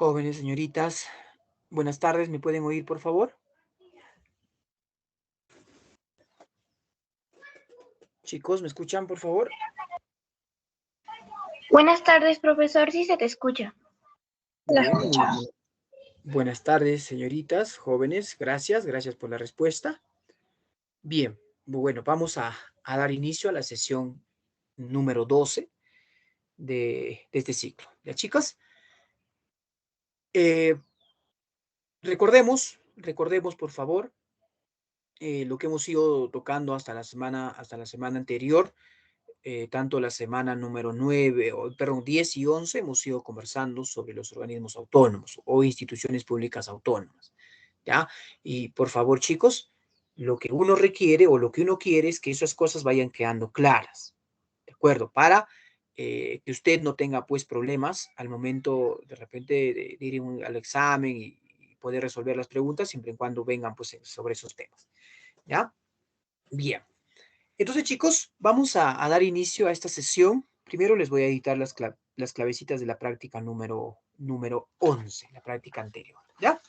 Jóvenes, señoritas, buenas tardes, ¿me pueden oír, por favor? Chicos, ¿me escuchan, por favor? Buenas tardes, profesor, sí se te escucha. Bien, buenas tardes, señoritas, jóvenes, gracias por la respuesta. Bien, bueno, vamos a dar inicio a la sesión número 12 de este ciclo. ¿Ya, chicas? Recordemos, por favor, lo que hemos ido tocando hasta la semana anterior. Tanto la semana número 10 y 11 hemos ido conversando sobre los organismos autónomos o instituciones públicas autónomas, ¿ya? Y por favor, chicos, lo que uno requiere o lo que uno quiere es que esas cosas vayan quedando claras, ¿de acuerdo? Para que usted no tenga, pues, problemas al momento, de repente, de ir al examen y poder resolver las preguntas, siempre y cuando vengan, pues, sobre esos temas, ¿ya? Bien. Entonces, chicos, vamos a dar inicio a esta sesión. Primero les voy a editar las clavecitas de la práctica número 11, la práctica anterior, ¿ya?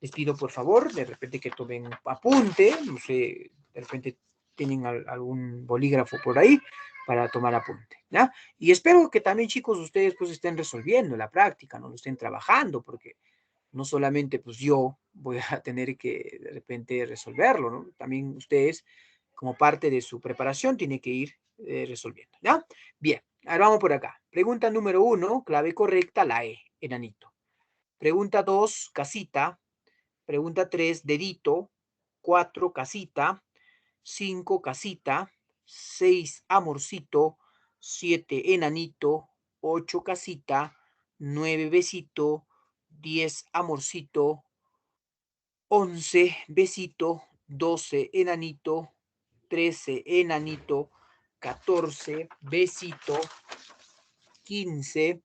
Les pido, por favor, de repente que tomen apunte, no sé, de repente tienen algún bolígrafo por ahí para tomar apunte, ¿ya? Y espero que también, chicos, ustedes pues estén resolviendo la práctica, no lo estén trabajando, porque no solamente pues yo voy a tener que de repente resolverlo, ¿no? También ustedes, como parte de su preparación, tienen que ir resolviendo, ¿ya? Bien, ahora vamos por acá. Pregunta número 1, clave correcta, la E, enanito. Pregunta 2, casita. Pregunta 3, dedito. 4, casita. 5, casita. 6, amorcito. 7, enanito. 8, casita. 9, besito. 10, amorcito. 11, besito. 12, enanito. 13, enanito. 14, besito. 15,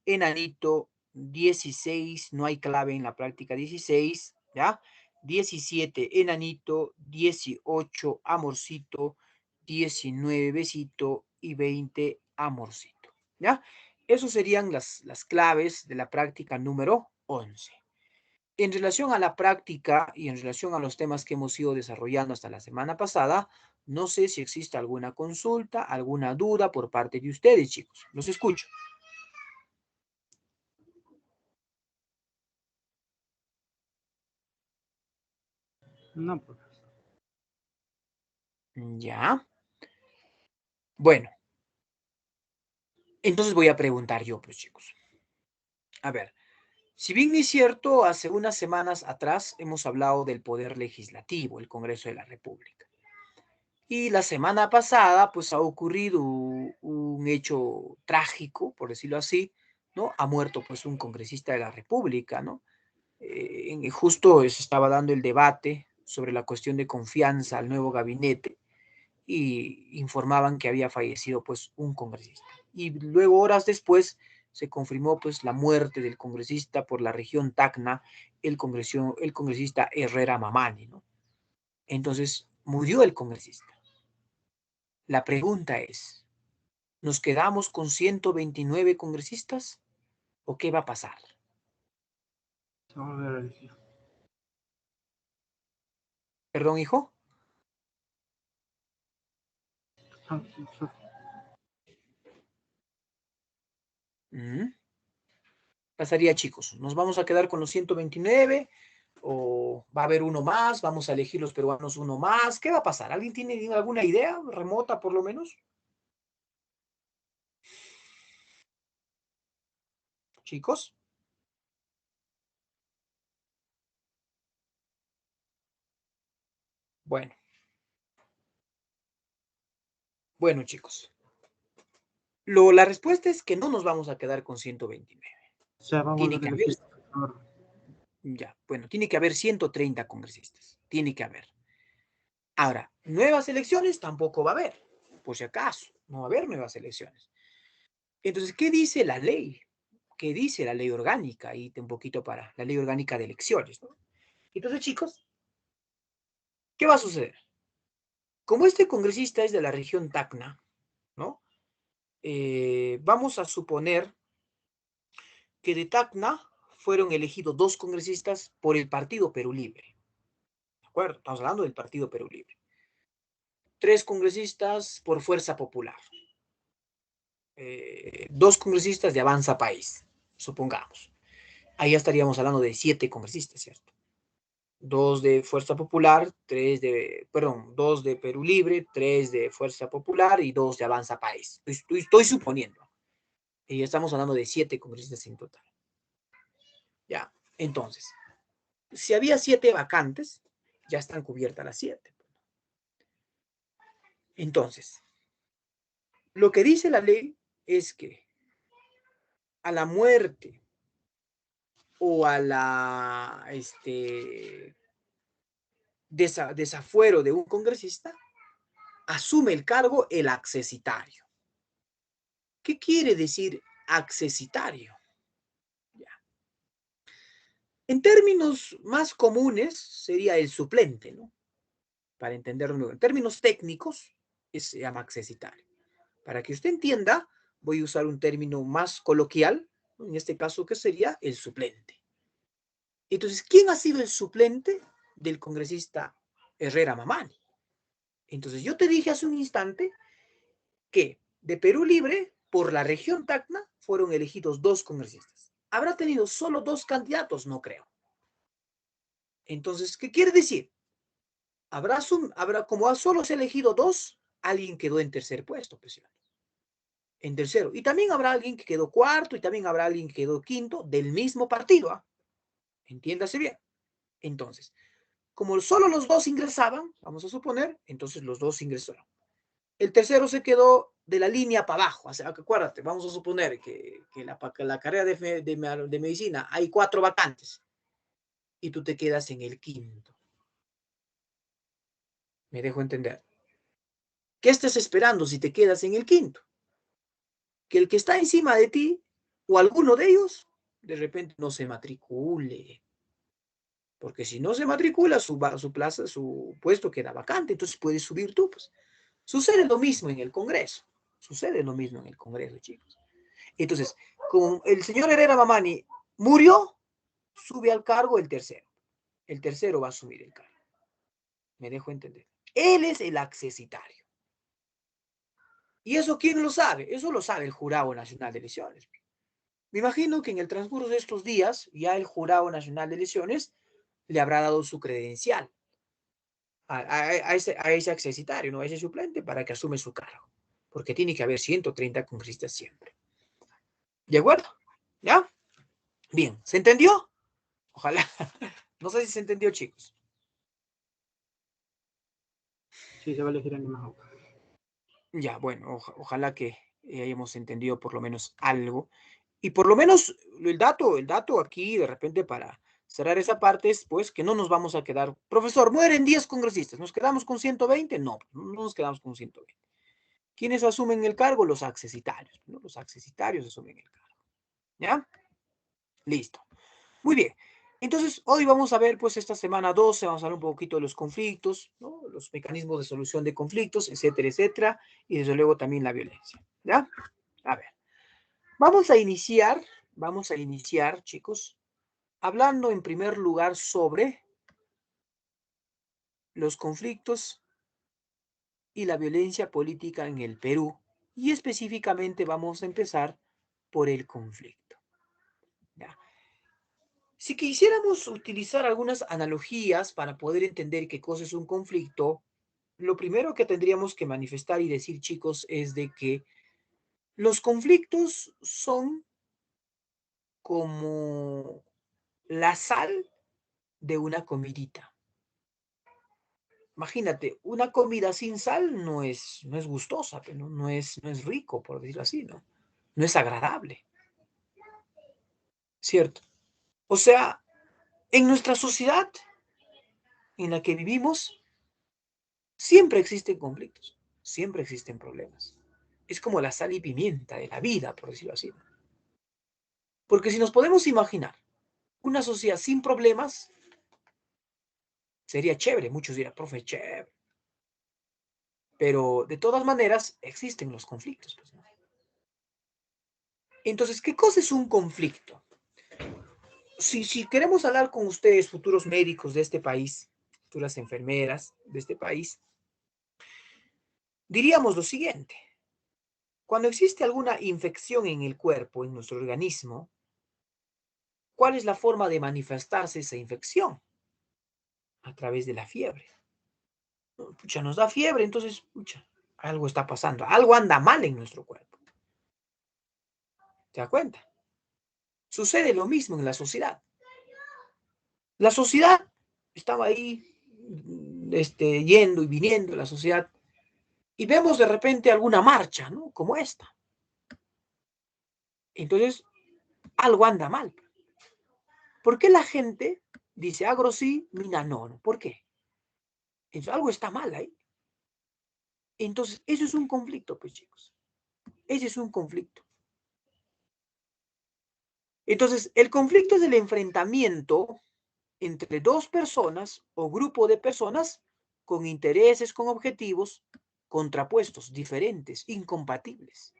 enanito. 16, no hay clave en la práctica 16, ¿ya? 17, enanito. 18, amorcito. 19, besito. Y 20, amorcito, ¿ya? Esas serían las claves de la práctica número 11. En relación a la práctica y en relación a los temas que hemos ido desarrollando hasta la semana pasada, no sé si existe alguna consulta, alguna duda por parte de ustedes, chicos. Los escucho. No, profesor. Ya. Bueno. Entonces voy a preguntar yo, pues, chicos. A ver, si bien es cierto, hace unas semanas atrás hemos hablado del Poder Legislativo, el Congreso de la República. Y la semana pasada, pues, ha ocurrido un hecho trágico, por decirlo así, ¿no? Ha muerto, pues, un congresista de la República, ¿no? Justo se estaba dando el debate sobre la cuestión de confianza al nuevo gabinete y informaban que había fallecido, pues, un congresista. Y luego, horas después, se confirmó, pues, la muerte del congresista por la región Tacna, el congresista Herrera Mamani, ¿no? Entonces, murió el congresista. La pregunta es, ¿nos quedamos con 129 congresistas o qué va a pasar? ¿Perdón, hijo? Pasaría, chicos. ¿Nos vamos a quedar con los 129 o va a haber uno más? ¿Vamos a elegir los peruanos uno más? ¿Qué va a pasar? ¿Alguien tiene alguna idea remota, por lo menos? Chicos. Bueno. Bueno, chicos. La respuesta es que no nos vamos a quedar con 129. O sea, vamos Tiene a que haber, elegir. ya, bueno, tiene que haber 130 congresistas. Tiene que haber. Ahora, nuevas elecciones tampoco va a haber, por si acaso. No va a haber nuevas elecciones. Entonces, ¿qué dice la ley? ¿Qué dice la ley orgánica? Y un poquito para la ley orgánica de elecciones, ¿no? Entonces, chicos, ¿qué va a suceder? Como este congresista es de la región Tacna, ¿no? Vamos a suponer que de Tacna fueron elegidos 2 congresistas por el Partido Perú Libre. ¿De acuerdo? Estamos hablando del Partido Perú Libre. 3 congresistas por Fuerza Popular. 2 congresistas de Avanza País, supongamos. Ahí ya estaríamos hablando de 7 congresistas, ¿cierto? 2 de Fuerza Popular, 2 de Perú Libre, 3 de Fuerza Popular y 2 de Avanza País. Estoy suponiendo. Y estamos hablando de 7 congresistas en total. Ya, entonces, si había 7 vacantes, ya están cubiertas las 7. Entonces, lo que dice la ley es que a la muerte o a la desafuero de un congresista, asume el cargo el accesitario. ¿Qué quiere decir accesitario? Ya. En términos más comunes sería el suplente, ¿no? Para entenderlo en términos técnicos, se llama accesitario. Para que usted entienda, voy a usar un término más coloquial, ¿no? En este caso, que sería el suplente. Entonces, ¿quién ha sido el suplente del congresista Herrera Mamani? Entonces, yo te dije hace un instante que de Perú Libre, por la región Tacna, fueron elegidos 2 congresistas. ¿Habrá tenido solo 2 candidatos? No creo. Entonces, ¿qué quiere decir? Como solo se ha elegido 2, alguien quedó en tercer puesto, presidente. En tercero. Y también habrá alguien que quedó cuarto y también habrá alguien que quedó quinto del mismo partido. ¿Ah? Entiéndase bien. Entonces, como solo los 2 ingresaban, vamos a suponer, entonces los 2 ingresaron. El tercero se quedó de la línea para abajo. O sea, acuérdate, vamos a suponer que la carrera de medicina hay 4 vacantes y tú te quedas en el quinto. ¿Me dejo entender? ¿Qué estás esperando si te quedas en el quinto? Que el que está encima de ti o alguno de ellos de repente no se matricule. Porque si no se matricula, su plaza, su puesto queda vacante, entonces puedes subir tú. Pues. Sucede lo mismo en el Congreso. Sucede lo mismo en el Congreso, chicos. Entonces, como el señor Herrera Mamani murió, sube al cargo el tercero. El tercero va a asumir el cargo. ¿Me dejo entender? Él es el accesitario. ¿Y eso quién lo sabe? Eso lo sabe el Jurado Nacional de Elecciones. Me imagino que en el transcurso de estos días, ya el Jurado Nacional de Elecciones le habrá dado su credencial a ese accesitario, ¿no? A ese suplente para que asume su cargo. Porque tiene que haber 130 congresistas siempre. ¿De acuerdo? ¿Ya? Bien, ¿se entendió? Ojalá. No sé si se entendió, chicos. Sí, se va a elegir alguien más. Ya, bueno, ojalá que hayamos entendido por lo menos algo. Y por lo menos el dato aquí, de repente, para cerrar esa parte, es pues que no nos vamos a quedar. Profesor, mueren 10 congresistas. ¿Nos quedamos con 120? No, no nos quedamos con 120. ¿Quiénes asumen el cargo? Los accesitarios, ¿no? Los accesitarios asumen el cargo. ¿Ya? Listo. Muy bien. Entonces, hoy vamos a ver, pues, esta semana 12, vamos a hablar un poquito de los conflictos, ¿no? Los mecanismos de solución de conflictos, etcétera, etcétera, y desde luego también la violencia, ¿ya? A ver, vamos a iniciar, chicos, hablando en primer lugar sobre los conflictos y la violencia política en el Perú, y específicamente vamos a empezar por el conflicto, ¿ya? Si quisiéramos utilizar algunas analogías para poder entender qué cosa es un conflicto, lo primero que tendríamos que manifestar y decir, chicos, es de que los conflictos son como la sal de una comidita. Imagínate, una comida sin sal no es gustosa, pero no es rico, por decirlo así, ¿no? No es agradable, ¿cierto? O sea, en nuestra sociedad en la que vivimos, siempre existen conflictos, siempre existen problemas. Es como la sal y pimienta de la vida, por decirlo así. Porque si nos podemos imaginar una sociedad sin problemas, sería chévere. Muchos dirán, profe, chévere. Pero de todas maneras existen los conflictos. Pues, ¿no? Entonces, ¿qué cosa es un conflicto? si queremos hablar con ustedes, futuros médicos de este país, futuras enfermeras de este país, diríamos lo siguiente. Cuando existe alguna infección en el cuerpo, en nuestro organismo, ¿cuál es la forma de manifestarse esa infección? A través de la fiebre. Pucha, nos da fiebre, entonces, pucha, algo está pasando, algo anda mal en nuestro cuerpo. ¿Te das cuenta? Sucede lo mismo en la sociedad. La sociedad estaba ahí, yendo y viniendo, la sociedad, y vemos de repente alguna marcha, ¿no? Como esta. Entonces, algo anda mal. ¿Por qué la gente dice agro sí, mina no? ¿Por qué? Entonces, algo está mal ahí. Entonces, eso es un conflicto, pues chicos. Ese es un conflicto. Entonces, el conflicto es el enfrentamiento entre dos personas o grupo de personas con intereses, con objetivos contrapuestos, diferentes, incompatibles.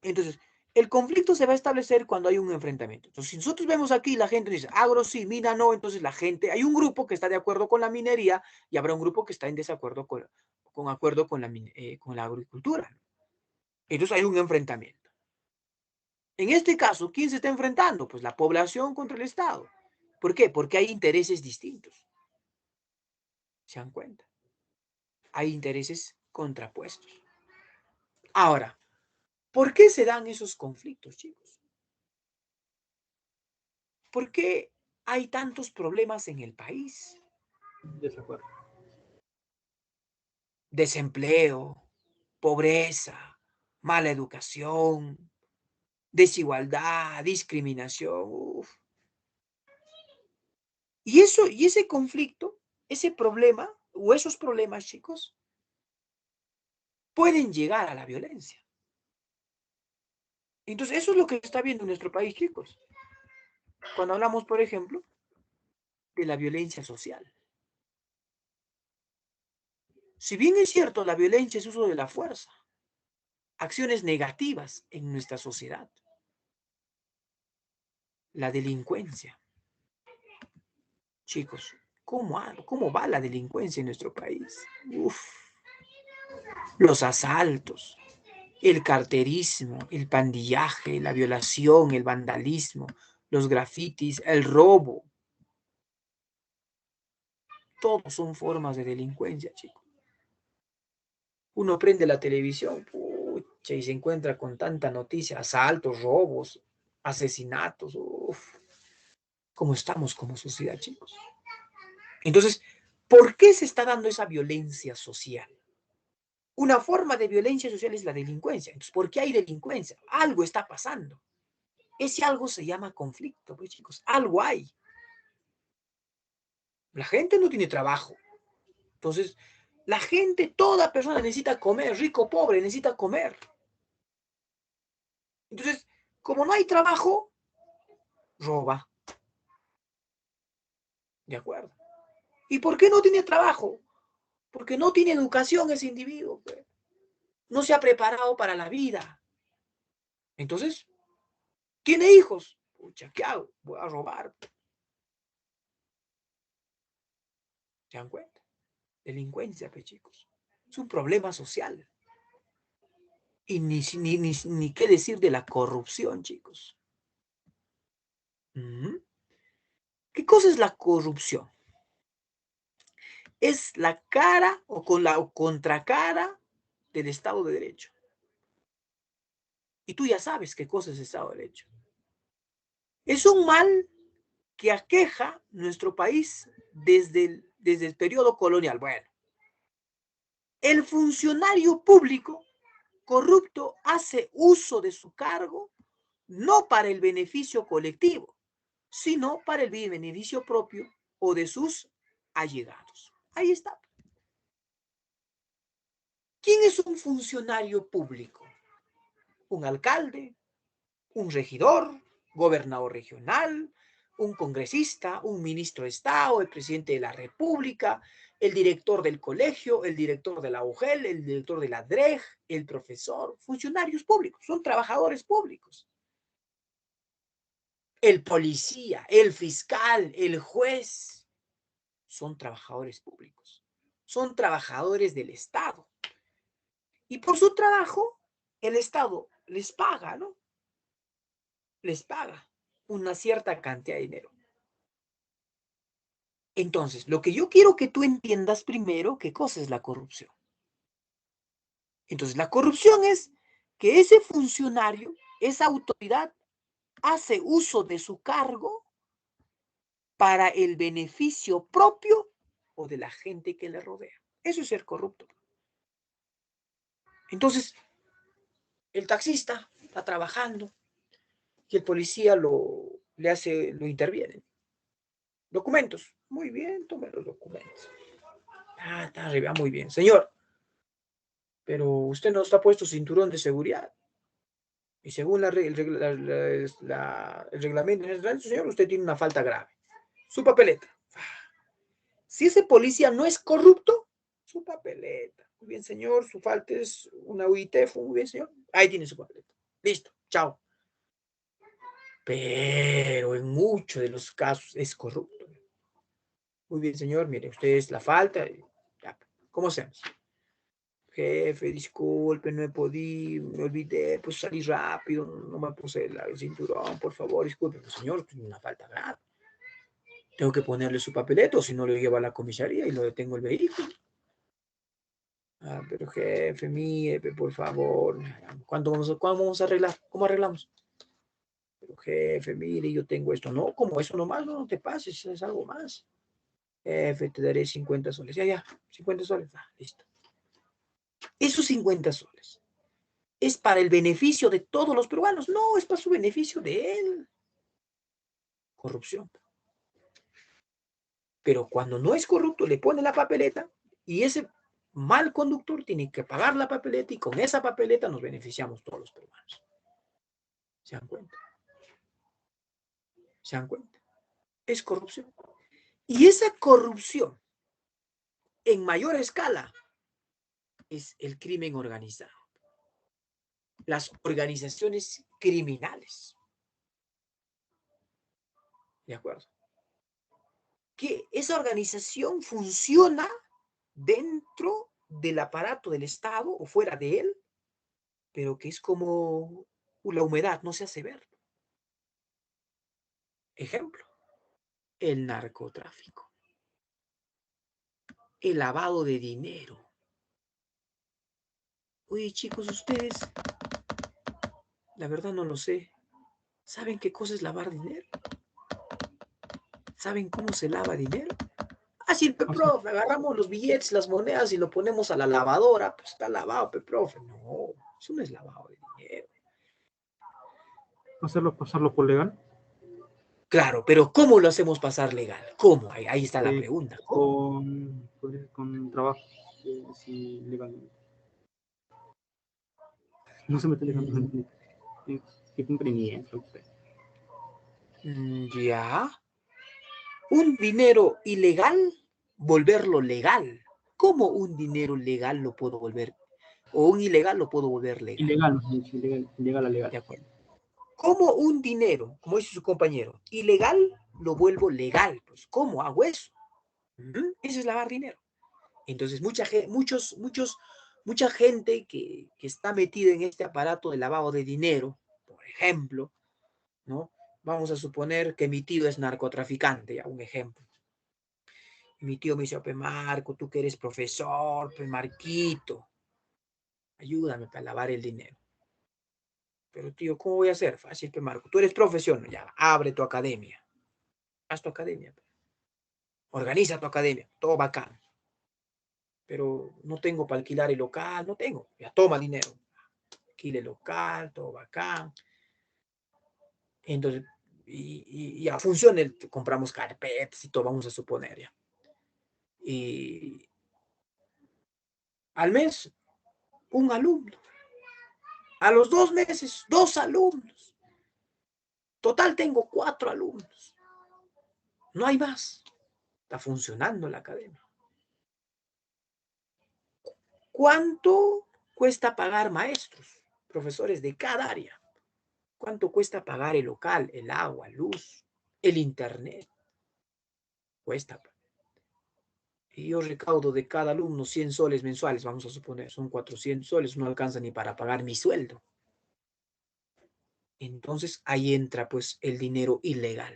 Entonces, el conflicto se va a establecer cuando hay un enfrentamiento. Entonces, si nosotros vemos aquí, la gente dice, agro sí, mina no, entonces la gente, hay un grupo que está de acuerdo con la minería y habrá un grupo que está en desacuerdo con la agricultura. Entonces hay un enfrentamiento. En este caso, ¿quién se está enfrentando? Pues la población contra el Estado. ¿Por qué? Porque hay intereses distintos. ¿Se dan cuenta? Hay intereses contrapuestos. Ahora, ¿por qué se dan esos conflictos, chicos? ¿Por qué hay tantos problemas en el país? Desacuerdo. Desempleo, pobreza, mala educación, desigualdad, discriminación. Uf. Y ese conflicto, ese problema, o esos problemas, chicos, pueden llegar a la violencia. Entonces, eso es lo que está viendo en nuestro país, chicos. Cuando hablamos, por ejemplo, de la violencia social. Si bien es cierto, la violencia es uso de la fuerza, acciones negativas en nuestra sociedad, la delincuencia. Chicos, ¿cómo va la delincuencia en nuestro país? Uf, los asaltos, el carterismo, el pandillaje, la violación, el vandalismo, los grafitis, el robo. Todos son formas de delincuencia, chicos. Uno prende la televisión, pucha, y se encuentra con tanta noticia, asaltos, robos, asesinatos. Uf, ¿cómo estamos como sociedad, chicos? Entonces, ¿por qué se está dando esa violencia social? Una forma de violencia social es la delincuencia. Entonces, ¿por qué hay delincuencia? Algo está pasando. Ese algo se llama conflicto, pues chicos, algo hay. La gente no tiene trabajo. Entonces, la gente, toda persona necesita comer, rico, pobre, necesita comer. Entonces, como no hay trabajo, roba. ¿De acuerdo? ¿Y por qué no tiene trabajo? Porque no tiene educación ese individuo. Pues. No se ha preparado para la vida. Entonces, tiene hijos. Pucha, ¿qué hago? Voy a robar. ¿Se dan cuenta? Delincuencia, pues, chicos. Es un problema social. Y ni qué decir de la corrupción, chicos. ¿Qué cosa es la corrupción? Es la cara o con la contracara del Estado de Derecho. Y tú ya sabes qué cosa es Estado de Derecho. Es un mal que aqueja nuestro país desde el periodo colonial. Bueno, el funcionario público corrupto hace uso de su cargo no para el beneficio colectivo, sino para el beneficio propio o de sus allegados. Ahí está. ¿Quién es un funcionario público? Un alcalde, un regidor, gobernador regional, un congresista, un ministro de Estado, el presidente de la República, el director del colegio, el director de la UGEL, el director de la DREG, el profesor, funcionarios públicos, son trabajadores públicos. el policía, el fiscal, el juez, son trabajadores públicos, son trabajadores del Estado. Y por su trabajo, el Estado les paga, ¿no? Les paga una cierta cantidad de dinero. Entonces, lo que yo quiero que tú entiendas primero, ¿qué cosa es la corrupción? Entonces, la corrupción es que ese funcionario, esa autoridad, hace uso de su cargo para el beneficio propio o de la gente que le rodea. Eso es ser corrupto. Entonces, el taxista está trabajando y el policía lo interviene. Documentos. Muy bien, tome los documentos. Ah, está arriba, muy bien. Señor, pero usted no está puesto cinturón de seguridad. Y según el reglamento general, señor, usted tiene una falta grave. Su papeleta. Si ese policía no es corrupto, su papeleta. Muy bien, señor, su falta es una UIT, muy bien, señor. Ahí tiene su papeleta. Listo, chao. Pero en muchos de los casos es corrupto. Muy bien, señor, mire, usted es la falta. Ya, ¿cómo hacemos? Jefe, disculpe, no he podido, me olvidé, pues salí rápido, no me puse el cinturón, por favor, disculpe, pues, señor, tiene una falta grave. Tengo que ponerle su papeleto, si no lo llevo a la comisaría y lo detengo el vehículo. Ah, pero jefe, mire, por favor, ¿cuándo vamos a arreglar? ¿Cómo arreglamos? Pero jefe, mire, yo tengo esto. No, como eso nomás, no te pases, es algo más. Jefe, te daré 50 soles. Ya, 50 soles. Ah, listo. Esos 50 soles es para el beneficio de todos los peruanos. No, es para su beneficio de él. Corrupción. Pero cuando no es corrupto, le pone la papeleta y ese mal conductor tiene que pagar la papeleta y con esa papeleta nos beneficiamos todos los peruanos. ¿Se dan cuenta? ¿Se dan cuenta? Es corrupción. Y esa corrupción en mayor escala es el crimen organizado. Las organizaciones criminales. ¿De acuerdo? Que esa organización funciona dentro del aparato del Estado o fuera de él, pero que es como la humedad, no se hace ver. Ejemplo, el narcotráfico, el lavado de dinero. Oye, chicos, ustedes, la verdad no lo sé. ¿Saben qué cosa es lavar dinero? ¿Saben cómo se lava dinero? Así, profe, agarramos los billetes, las monedas y lo ponemos a la lavadora, pues está lavado, profe. No, eso no es lavado de dinero. Pasarlo por legal. Claro, pero ¿cómo lo hacemos pasar legal? ¿Cómo? Ahí está la pregunta. ¿Cómo? Con trabajo, sí, legalmente. No se mete legalmente. ¿Qué cumplimiento? Ya. Un dinero ilegal, volverlo legal. ¿Cómo un dinero legal lo puedo volver? O un ilegal lo puedo volver legal. Ilegal, ilegal a legal. De acuerdo. ¿Cómo un dinero, como dice su compañero, ilegal lo vuelvo legal? Pues, ¿cómo hago eso? Eso es lavar dinero. Entonces, mucha gente que está metida en este aparato de lavado de dinero, por ejemplo, ¿no? Vamos a suponer que mi tío es narcotraficante, ya un ejemplo. Y mi tío me dice, Pe Marco, tú que eres profesor, Pe Marquito, ayúdame para lavar el dinero. Pero tío, ¿cómo voy a hacer? Fácil, Pe Marco, tú eres profesional, ya, abre tu academia. Haz tu academia. Organiza tu academia, todo bacán. Pero no tengo para alquilar el local, no tengo. Ya toma dinero. Alquile local, todo bacán. Entonces, y ya funciona, compramos carpetas y todo, vamos a suponer ya. Y al mes, un alumno. A los 2 meses, 2 alumnos. Total, tengo 4 alumnos. No hay más. Está funcionando la academia. ¿Cuánto cuesta pagar maestros, profesores de cada área? ¿Cuánto cuesta pagar el local, el agua, luz, el internet? Cuesta. Y yo recaudo de cada alumno 100 soles mensuales, vamos a suponer, son 400 soles, no alcanza ni para pagar mi sueldo. Entonces ahí entra pues el dinero ilegal.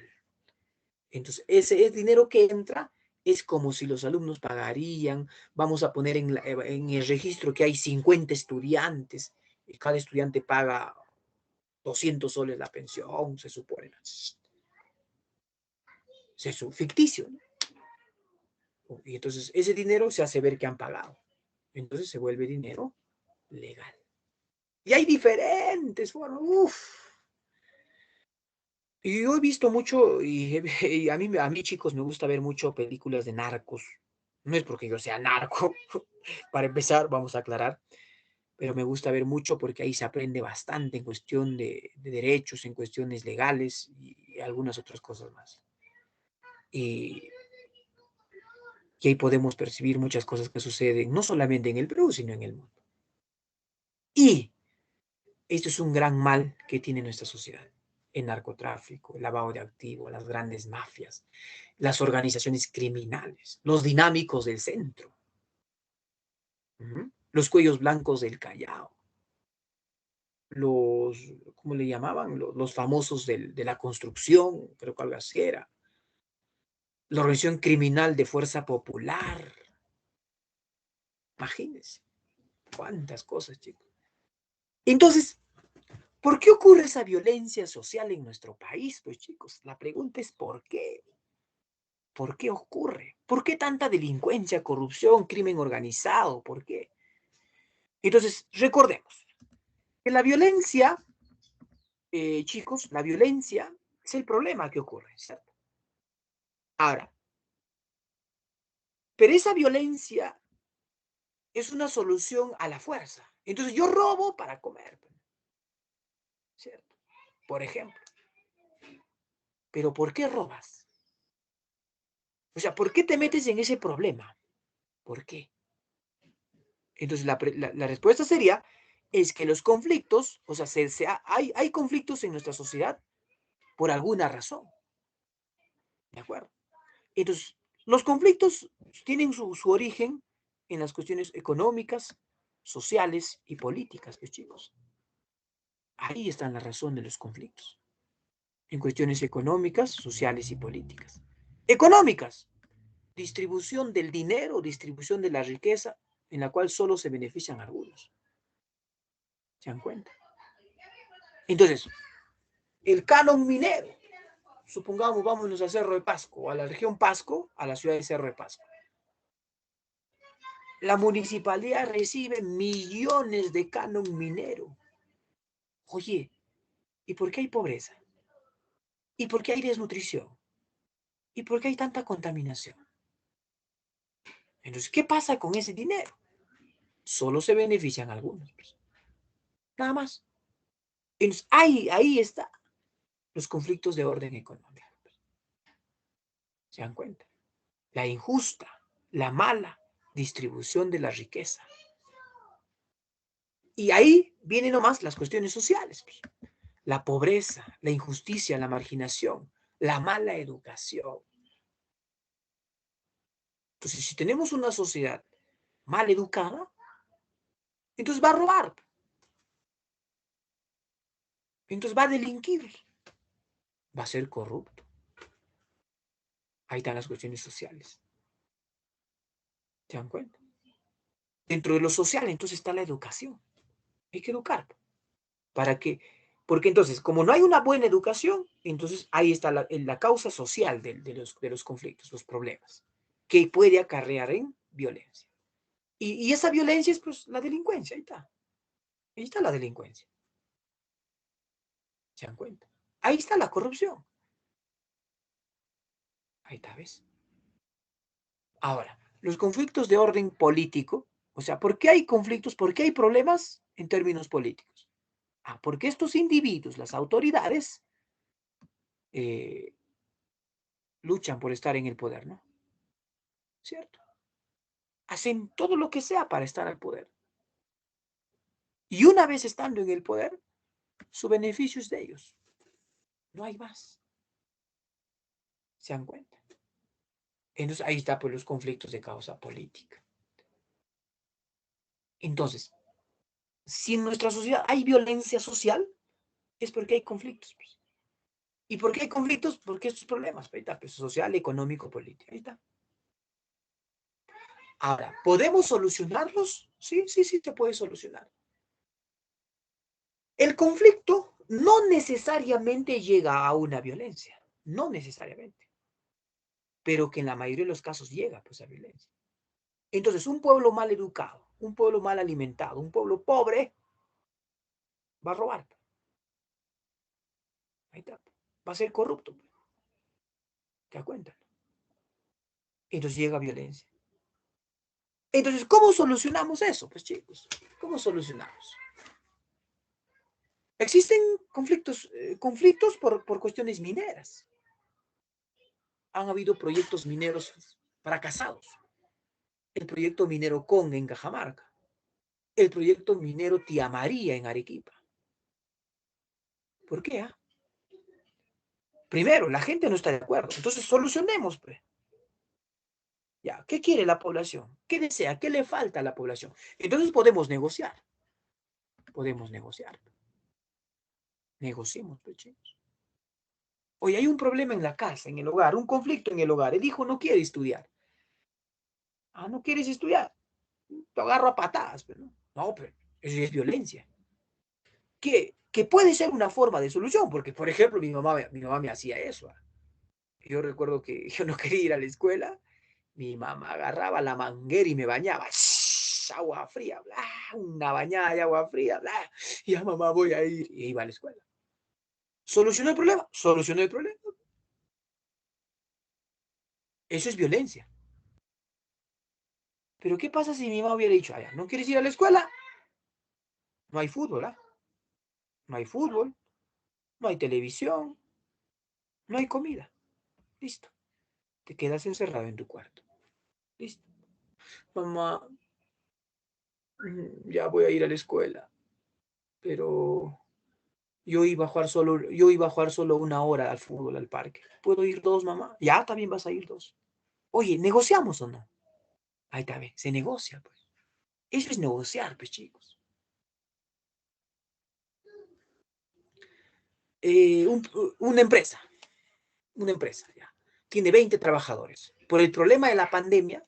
Entonces ese dinero que entra es como si los alumnos pagarían, vamos a poner en el registro que hay 50 estudiantes, y cada estudiante paga 200 soles la pensión, se supone. Es ficticio, ¿no? Y entonces ese dinero se hace ver que han pagado. Entonces se vuelve dinero legal. Y hay diferentes formas. Uf. Y yo he visto mucho, y a mí, chicos, me gusta ver mucho películas de narcos. No es porque yo sea narco, para empezar, vamos a aclarar, pero me gusta ver mucho porque ahí se aprende bastante en cuestión de derechos, en cuestiones legales y algunas otras cosas más. Y, y ahí podemos percibir muchas cosas que suceden, no solamente en el Perú, sino en el mundo. Y esto es un gran mal que tiene nuestra sociedad. El narcotráfico, el lavado de activos, las grandes mafias, las organizaciones criminales, los dinámicos del centro, los cuellos blancos del Callao, los, ¿cómo le llamaban? Los famosos de la construcción, creo que algo así era, la organización criminal de Fuerza Popular. Imagínense, cuántas cosas, chicos. Entonces, ¿por qué ocurre esa violencia social en nuestro país? Pues chicos, la pregunta es ¿por qué? ¿Por qué ocurre? ¿Por qué tanta delincuencia, corrupción, crimen organizado? ¿Por qué? Entonces, recordemos que la violencia, chicos, la violencia es el problema que ocurre, ¿cierto? Ahora, pero esa violencia es una solución a la fuerza. Entonces, yo robo para comer, ¿cierto? Por ejemplo. Pero ¿por qué robas? O sea, ¿por qué te metes en ese problema? ¿Por qué? Entonces, la respuesta sería, es que los conflictos, o sea, hay conflictos en nuestra sociedad por alguna razón. ¿De acuerdo? Entonces, los conflictos tienen su origen en las cuestiones económicas, sociales y políticas, pues, chicos. Ahí está la razón de los conflictos. En cuestiones económicas, sociales y políticas. Económicas, distribución del dinero, distribución de la riqueza, en la cual solo se benefician algunos. ¿Se dan cuenta? Entonces, el canon minero, supongamos, vámonos a Cerro de Pasco, a la región Pasco, a la ciudad de Cerro de Pasco. La municipalidad recibe millones de canon minero. Oye, ¿y por qué hay pobreza? ¿Y por qué hay desnutrición? ¿Y por qué hay tanta contaminación? Entonces, ¿qué pasa con ese dinero? Solo se benefician algunos. Pues. Nada más. Entonces, ahí está los conflictos de orden económico. ¿Se dan cuenta? La injusta, la mala distribución de la riqueza. Y ahí vienen nomás las cuestiones sociales. Pues. La pobreza, la injusticia, la marginación, la mala educación. Entonces, si tenemos una sociedad mal educada, entonces va a robar. Entonces va a delinquir. Va a ser corrupto. Ahí están las cuestiones sociales. ¿Se dan cuenta? Dentro de lo social, entonces está la educación. Hay que educar. ¿Para qué? Porque entonces, como no hay una buena educación, entonces ahí está la causa social de los conflictos, los problemas, que puede acarrear en violencia. Y esa violencia es pues la delincuencia, ahí está. Ahí está la delincuencia. ¿Se dan cuenta? Ahí está la corrupción. Ahí está, ¿ves? Ahora, los conflictos de orden político, o sea, ¿por qué hay conflictos? ¿Por qué hay problemas en términos políticos? Ah, porque estos individuos, las autoridades, eh, luchan por estar en el poder, ¿no? ¿Cierto? Hacen todo lo que sea para estar al poder. Y una vez estando en el poder, Su beneficio es de ellos. No hay más. ¿Se dan cuenta? Entonces, ahí está pues los conflictos de causa política. Entonces, si en nuestra sociedad hay violencia social, es porque hay conflictos, pues. ¿Y por qué hay conflictos? Porque estos problemas, ahí está, pues, social, económico, político, ahí está. Ahora, ¿podemos solucionarlos? Sí, sí, sí, se puede solucionar. El conflicto no necesariamente llega a una violencia, no necesariamente, pero que en la mayoría de los casos llega pues a violencia. Entonces, un pueblo mal educado, un pueblo mal alimentado, un pueblo pobre, va a robar. Ahí está. Va a ser corrupto. ¿Te das cuenta? Entonces llega violencia. Entonces, ¿cómo solucionamos eso? Pues chicos, ¿cómo solucionamos? Existen conflictos por cuestiones mineras. Han habido proyectos mineros fracasados. El proyecto minero Conga en Cajamarca. El proyecto minero Tía María en Arequipa. ¿Por qué? Primero, la gente no está de acuerdo. Entonces, solucionemos, pues. Ya, ¿qué quiere la población? ¿Qué desea? ¿Qué le falta a la población? Entonces podemos negociar. Podemos negociar. Negociemos, pues, chicos. Oye, hay un problema en la casa, en el hogar, un conflicto en el hogar. El hijo no quiere estudiar. Ah, ¿no quieres estudiar? Te agarro a patadas, pero no. No, pero eso es violencia. Que puede ser una forma de solución, porque, por ejemplo, mi mamá me hacía eso. Yo recuerdo que yo no quería ir a la escuela. Mi mamá agarraba la manguera y me bañaba. ¡Shh! Agua fría, bla, una bañada de agua fría, bla. Ya mamá voy a ir. Y iba a la escuela. ¿Solucionó el problema? Solucionó el problema. Eso es violencia. Pero ¿qué pasa si mi mamá hubiera dicho, ay, ¿no quieres ir a la escuela? No hay fútbol, ¿ah? No hay fútbol, no hay televisión, no hay comida. Listo. Te quedas encerrado en tu cuarto. Listo. Mamá, ya voy a ir a la escuela, pero yo iba a jugar solo 1 hora al fútbol, al parque. ¿Puedo ir 2, mamá? Ya, también vas a ir 2. Oye, ¿negociamos o no? Ahí está, bien, se negocia, pues. Eso es negociar, pues, chicos. Eh, un- una empresa, ya, tiene 20 trabajadores. Por el problema de la pandemia,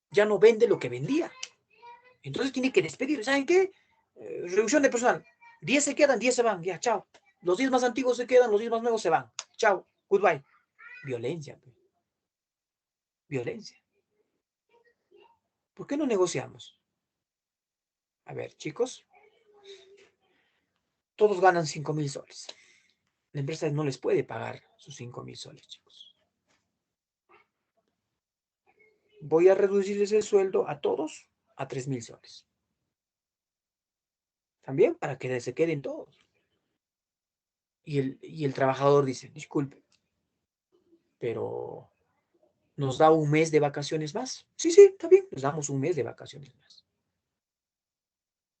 ya no vende lo que vendía. Entonces tiene que despedir. ¿Saben qué? Reducción de personal. 10 se quedan, 10 se van. Ya, chao. Los 10 más antiguos se quedan, los 10 más nuevos se van. Chao. Goodbye. Violencia, pues. Violencia. ¿Por qué no negociamos? A ver, chicos, todos ganan 5.000 soles. La empresa no les puede pagar sus 5.000 soles, chicos. Voy a reducirles el sueldo a todos a 3.000 soles. También para que se queden todos. Y el trabajador dice, disculpe, pero ¿nos da un mes de vacaciones más? Sí, sí, está bien, nos damos un mes de vacaciones más.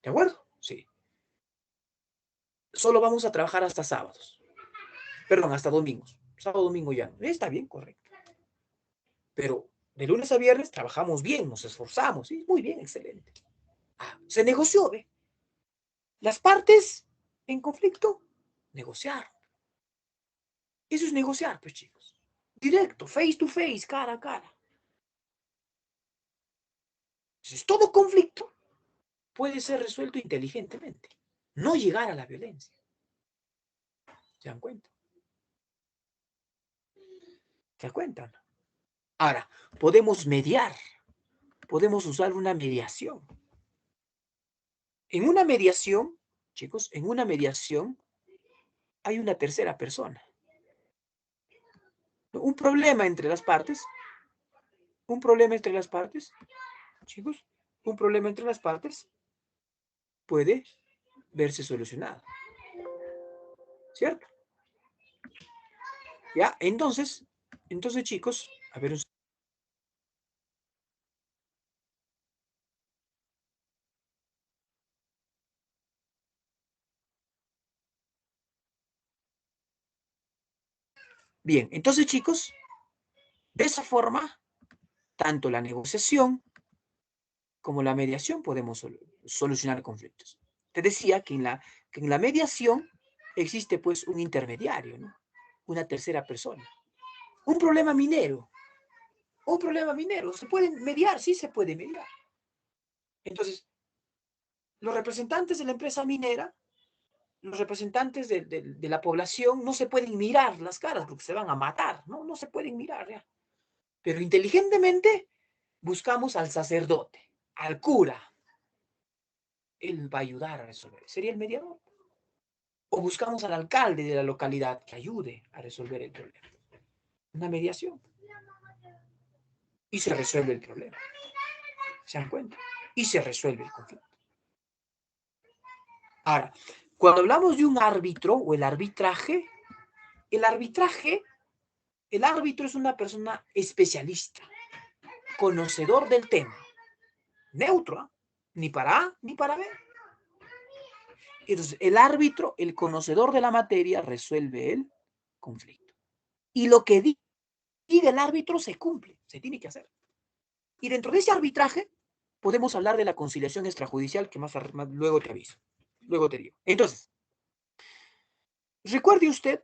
¿De acuerdo? Sí. Solo vamos a trabajar hasta sábados. Perdón, hasta domingos. Sábado, domingo ya no. Está bien, correcto. Pero de lunes a viernes trabajamos bien, nos esforzamos. Sí, muy bien, excelente. Se negoció, ¿ve? Las partes en conflicto negociaron. Eso es negociar, pues, chicos. Directo, face to face, cara a cara. Entonces, todo conflicto puede ser resuelto inteligentemente. No llegar a la violencia. ¿Se dan cuenta? ¿Se dan cuenta? Ahora, podemos mediar. Podemos usar una mediación. En una mediación, chicos, en una mediación hay una tercera persona. Un problema entre las partes. Un problema entre las partes, chicos. Un problema entre las partes puede verse solucionado. ¿Cierto? ¿Ya? Entonces, chicos, a ver un Bien, entonces, chicos, de esa forma, tanto la negociación como la mediación podemos solucionar conflictos. Te decía que en la mediación existe pues un intermediario, ¿no? Una tercera persona. Un problema minero. ¿Se puede mediar? Sí se puede mediar. Entonces, los representantes de la empresa minera, los representantes de la población no se pueden mirar las caras porque se van a matar, ¿no? No se pueden mirar ya. Pero inteligentemente buscamos al sacerdote, al cura. Él va a ayudar a resolver. Sería el mediador. O buscamos al alcalde de la localidad que ayude a resolver el problema. Una mediación. Y se resuelve el problema. ¿Se dan cuenta? Y se resuelve el conflicto. Ahora, cuando hablamos de un árbitro o el arbitraje, el árbitro es una persona especialista, conocedor del tema, neutro, ¿eh? Ni para A ni para B. Entonces, el árbitro, el conocedor de la materia, resuelve el conflicto. Y lo que diga el árbitro se cumple, se tiene que hacer. Y dentro de ese arbitraje podemos hablar de la conciliación extrajudicial, que más luego te aviso, luego te digo. Entonces, recuerde usted,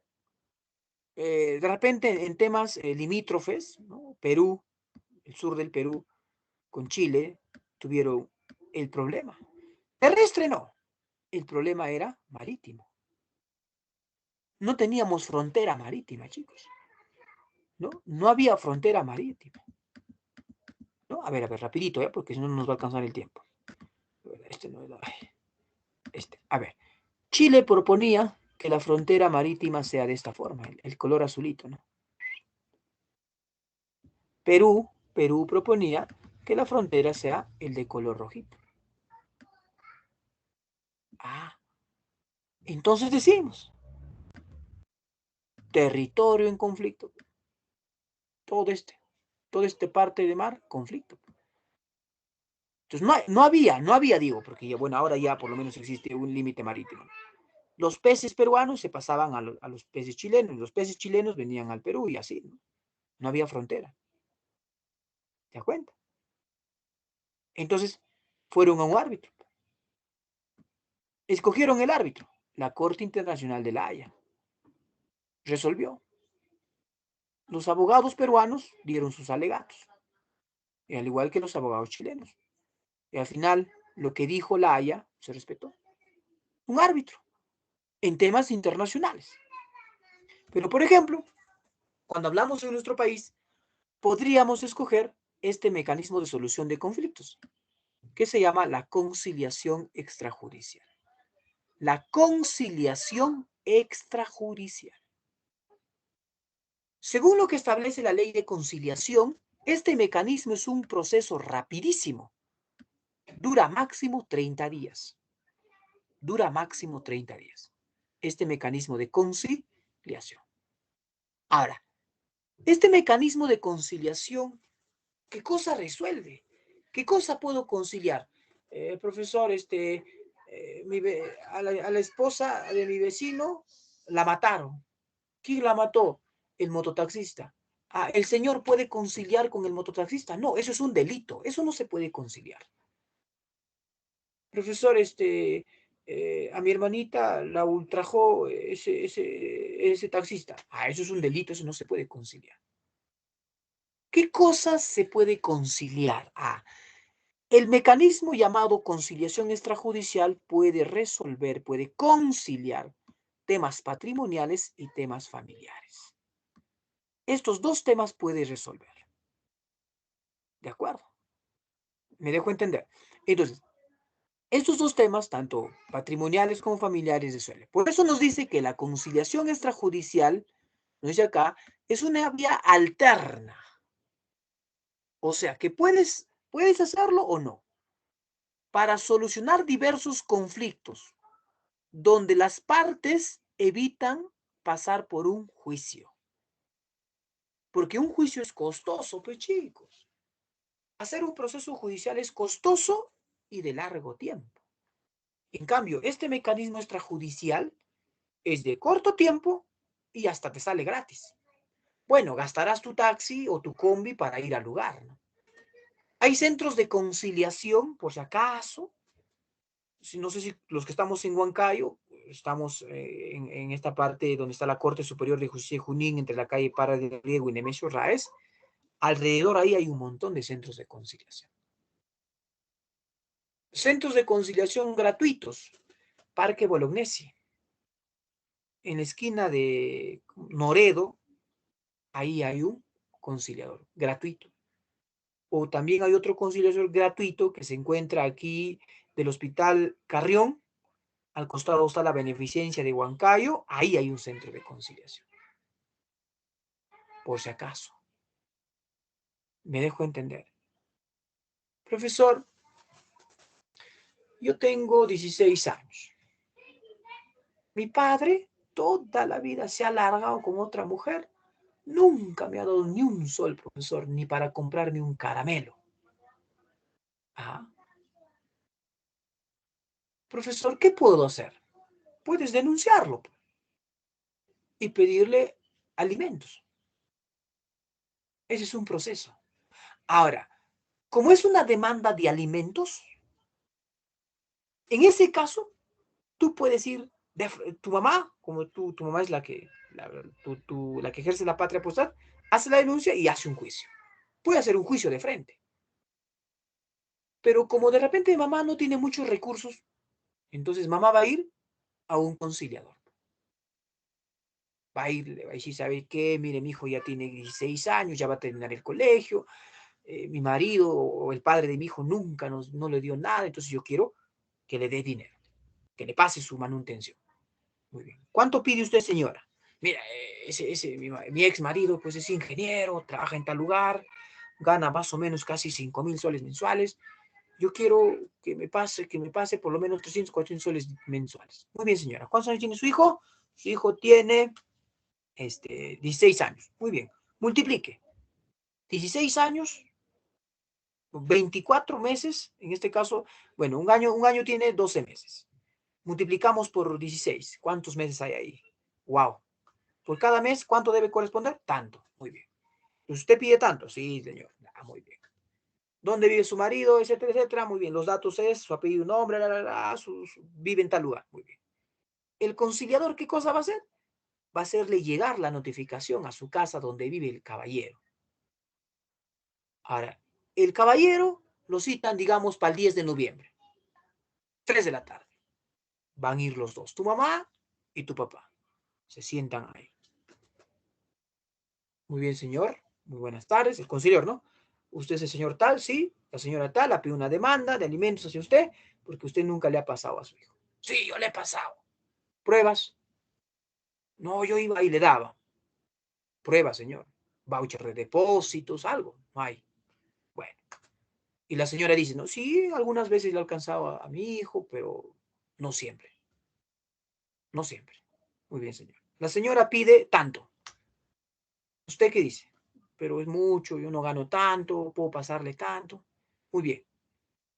de repente en temas limítrofes, ¿no? Perú, el sur del Perú, con Chile, tuvieron el problema. Terrestre no, el problema era marítimo. No teníamos frontera marítima, chicos. ¿No? No había frontera marítima. ¿No? A ver, rapidito, porque si no nos va a alcanzar el tiempo. Este no es este. A ver, Chile proponía que la frontera marítima sea de esta forma, el color azulito, ¿no? Perú proponía que la frontera sea el de color rojito. Ah, entonces decimos, territorio en conflicto. Todo este parte de mar, conflicto. Entonces no había, digo, porque ya, bueno, ahora ya por lo menos existe un límite marítimo. Los peces peruanos se pasaban a los peces chilenos, los peces chilenos venían al Perú y así, ¿no? No había frontera. ¿Te das cuenta? Entonces, fueron a un árbitro. Escogieron el árbitro, la Corte Internacional de La Haya. Resolvió. Los abogados peruanos dieron sus alegatos, y al igual que los abogados chilenos. Y al final, lo que dijo La Haya se respetó. Un árbitro en temas internacionales. Pero, por ejemplo, cuando hablamos en nuestro país, podríamos escoger este mecanismo de solución de conflictos, que se llama la conciliación extrajudicial. La conciliación extrajudicial. Según lo que establece la ley de conciliación, este mecanismo es un proceso rapidísimo. Dura máximo 30 días. Dura máximo 30 días. Este mecanismo de conciliación. Ahora, este mecanismo de conciliación, ¿qué cosa resuelve? ¿Qué cosa puedo conciliar? Profesor, a la esposa de mi vecino la mataron. ¿Quién la mató? El mototaxista. Ah, ¿el señor puede conciliar con el mototaxista? No, eso es un delito. Eso no se puede conciliar. Profesor, a mi hermanita la ultrajó ese taxista. Ah, eso es un delito, eso no se puede conciliar. ¿Qué cosas se puede conciliar? Ah, el mecanismo llamado conciliación extrajudicial puede resolver, puede conciliar temas patrimoniales y temas familiares. Estos dos temas puede resolver. ¿De acuerdo? ¿Me dejo entender? Entonces, estos dos temas, tanto patrimoniales como familiares, resuelven. Por eso nos dice que la conciliación extrajudicial, nos dice acá, es una vía alterna. O sea, que puedes hacerlo o no. Para solucionar diversos conflictos, donde las partes evitan pasar por un juicio. Porque un juicio es costoso, pues chicos. Hacer un proceso judicial es costoso y de largo tiempo. En cambio, este mecanismo extrajudicial es de corto tiempo y hasta te sale gratis. bueno, gastarás tu taxi o tu combi para ir al lugar, ¿no? Hay centros de conciliación, por si acaso. No sé si los que estamos en Huancayo, estamos en esta parte donde está la Corte Superior de Justicia de Junín, entre la calle Parra de Riego y Nemesio Raez. Alrededor ahí hay un montón de centros de conciliación. Centros de conciliación gratuitos. Parque Bolognesi. En la esquina de Noredo, ahí hay un conciliador gratuito. O también hay otro conciliador gratuito que se encuentra aquí del Hospital Carrión. Al costado está la Beneficencia de Huancayo. Ahí hay un centro de conciliación. Por si acaso. Me dejo entender. Profesor, yo tengo 16 años. Mi padre toda la vida se ha largado con otra mujer. Nunca me ha dado ni un sol, profesor, ni para comprarme un caramelo. Ah. Profesor, ¿qué puedo hacer? Puedes denunciarlo y pedirle alimentos. Ese es un proceso. Ahora, como es una demanda de alimentos, en ese caso, tú puedes ir, tu mamá, como tu mamá es la que, la que ejerce la patria potestad, hace la denuncia y hace un juicio. Puede hacer un juicio de frente. Pero como de repente mamá no tiene muchos recursos, entonces mamá va a ir a un conciliador. Va a ir, le va a decir, ¿sabe qué? Mire, mi hijo ya tiene 16 años, ya va a terminar el colegio, mi marido o el padre de mi hijo nunca no le dio nada, entonces yo quiero que le dé dinero, que le pase su manutención. Muy bien. ¿Cuánto pide usted, señora? Mira, mi ex marido pues es ingeniero, trabaja en tal lugar, gana más o menos casi 5.000 soles mensuales. Yo quiero que me pase por lo menos 300, 400 soles mensuales. Muy bien, señora. ¿Cuántos años tiene su hijo? Su hijo tiene 16 años. Muy bien. Multiplique. 16 años, 24 meses, en este caso, bueno, un año tiene 12 meses. Multiplicamos por 16. ¿Cuántos meses hay ahí? Wow. Por cada mes, ¿cuánto debe corresponder? Tanto. Muy bien. Entonces, ¿usted pide tanto? Sí, señor. Ah, muy bien. ¿Dónde vive su marido? Etcétera, etcétera. Muy bien. Los datos es su apellido, nombre, vive en tal lugar. Muy bien. El conciliador, ¿qué cosa va a hacer? Va a hacerle llegar la notificación a su casa donde vive el caballero. Ahora, el caballero lo citan, digamos, para el 10 de noviembre. 3 de la tarde. Van a ir los dos, tu mamá y tu papá. Se sientan ahí. Muy bien, señor. Muy buenas tardes. El conciliador, ¿no? Usted es el señor tal, sí. La señora tal ha pedido una demanda de alimentos hacia usted porque usted nunca le ha pasado a su hijo. Sí, yo le he pasado. ¿Pruebas? No, yo iba y le daba. Pruebas, señor. Voucher de depósitos, algo. No hay. Bueno. Y la señora dice, no, sí, algunas veces le alcanzaba a mi hijo, pero no siempre. No siempre. Muy bien, señor. La señora pide tanto. ¿Usted qué dice? Pero es mucho, yo no gano tanto, puedo pasarle tanto. Muy bien.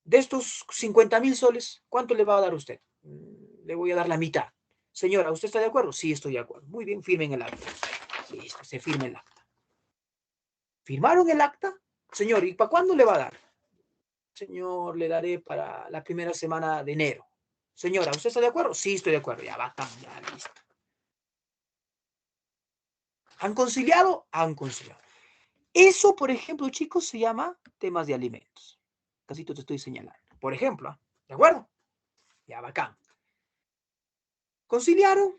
De estos 50.000 soles, ¿cuánto le va a dar usted? Le voy a dar la mitad. Señora, ¿usted está de acuerdo? Sí, estoy de acuerdo. Muy bien, firmen el acta. Listo, se firma el acta. ¿Firmaron el acta? Señor, ¿y para cuándo le va a dar? Señor, le daré para la primera semana de enero. Señora, ¿usted está de acuerdo? Sí, estoy de acuerdo. Ya va, ya listo. ¿Han conciliado? Han conciliado. Eso, por ejemplo, chicos, se llama temas de alimentos. Casi te estoy señalando. Por ejemplo, ¿de acuerdo? Ya, bacán. Conciliaron,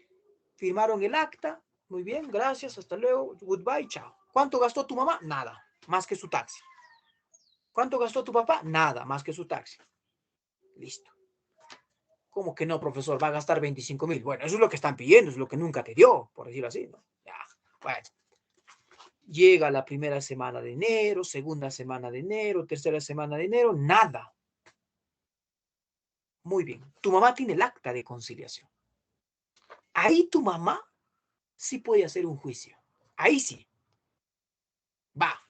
firmaron el acta. Muy bien, gracias, hasta luego. Goodbye, chao. ¿Cuánto gastó tu mamá? Nada, más que su taxi. ¿Cuánto gastó tu papá? Nada, más que su taxi. Listo. ¿Cómo que no, profesor? Va a gastar 25.000. Bueno, eso es lo que están pidiendo, es lo que nunca te dio, por decirlo así, ¿no? Ya, bueno. Llega la primera semana de enero, segunda semana de enero, tercera semana de enero, nada. Muy bien. Tu mamá tiene el acta de conciliación. Ahí tu mamá sí puede hacer un juicio. Ahí sí. Va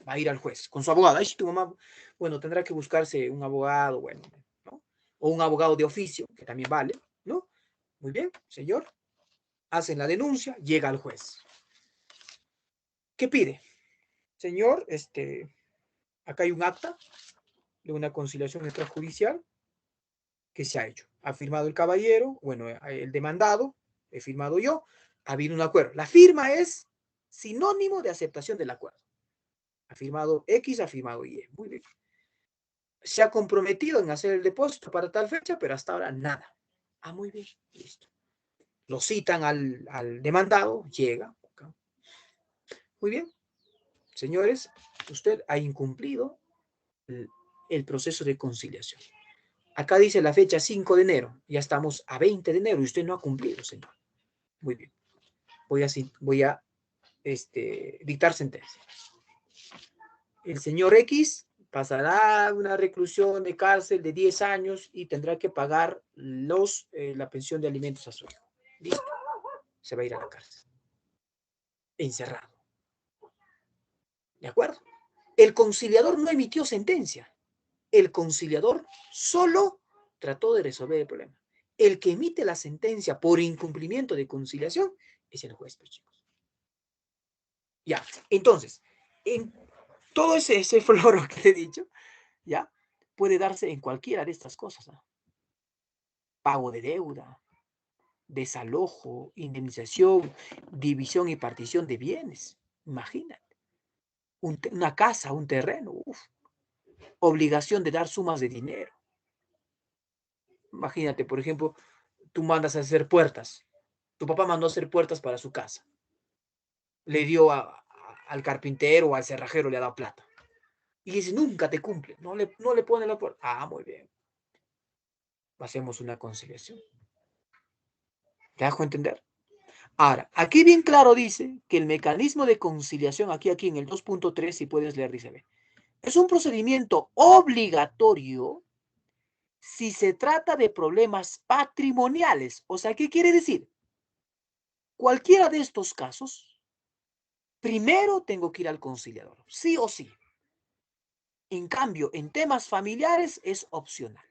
a ir al juez con su abogado. Ahí sí tu mamá, bueno, tendrá que buscarse un abogado, bueno, ¿no? O un abogado de oficio, que también vale, ¿no? Muy bien, señor. Hacen la denuncia, llega al juez. ¿Qué pide? Señor, acá hay un acta de una conciliación extrajudicial que se ha hecho. Ha firmado el caballero, bueno, el demandado, he firmado yo, ha habido un acuerdo. La firma es sinónimo de aceptación del acuerdo. Ha firmado X, ha firmado Y. Muy bien. Se ha comprometido en hacer el depósito para tal fecha, pero hasta ahora nada. Ah, muy bien, listo. Lo citan al demandado, llega. Muy bien, señores, usted ha incumplido el proceso de conciliación. Acá dice la fecha 5 de enero, ya estamos a 20 de enero y usted no ha cumplido, señor. Muy bien, voy a dictar sentencia. El señor X pasará una reclusión de cárcel de 10 años y tendrá que pagar la pensión de alimentos a su hijo. Listo, se va a ir a la cárcel. Encerrado. ¿De acuerdo? El conciliador no emitió sentencia. El conciliador solo trató de resolver el problema. El que emite la sentencia por incumplimiento de conciliación es el juez, pues, chicos. Ya, entonces, en todo ese floro que te he dicho, ya, puede darse en cualquiera de estas cosas, ¿no? Pago de deuda, desalojo, indemnización, división y partición de bienes. Imagínate. Una casa, un terreno, obligación de dar sumas de dinero. Imagínate, por ejemplo, tú mandas a hacer puertas. Tu papá mandó a hacer puertas para su casa. Le dio al carpintero o al cerrajero, le ha dado plata. Y dice, nunca te cumple. No le pone la puerta. Ah, muy bien. Hacemos una conciliación. ¿Te dejo entender? Ahora, aquí bien claro dice que el mecanismo de conciliación, aquí en el 2.3, si puedes leer, dice, ve, es un procedimiento obligatorio si se trata de problemas patrimoniales. O sea, ¿qué quiere decir? Cualquiera de estos casos, primero tengo que ir al conciliador, sí o sí. En cambio, en temas familiares es opcional.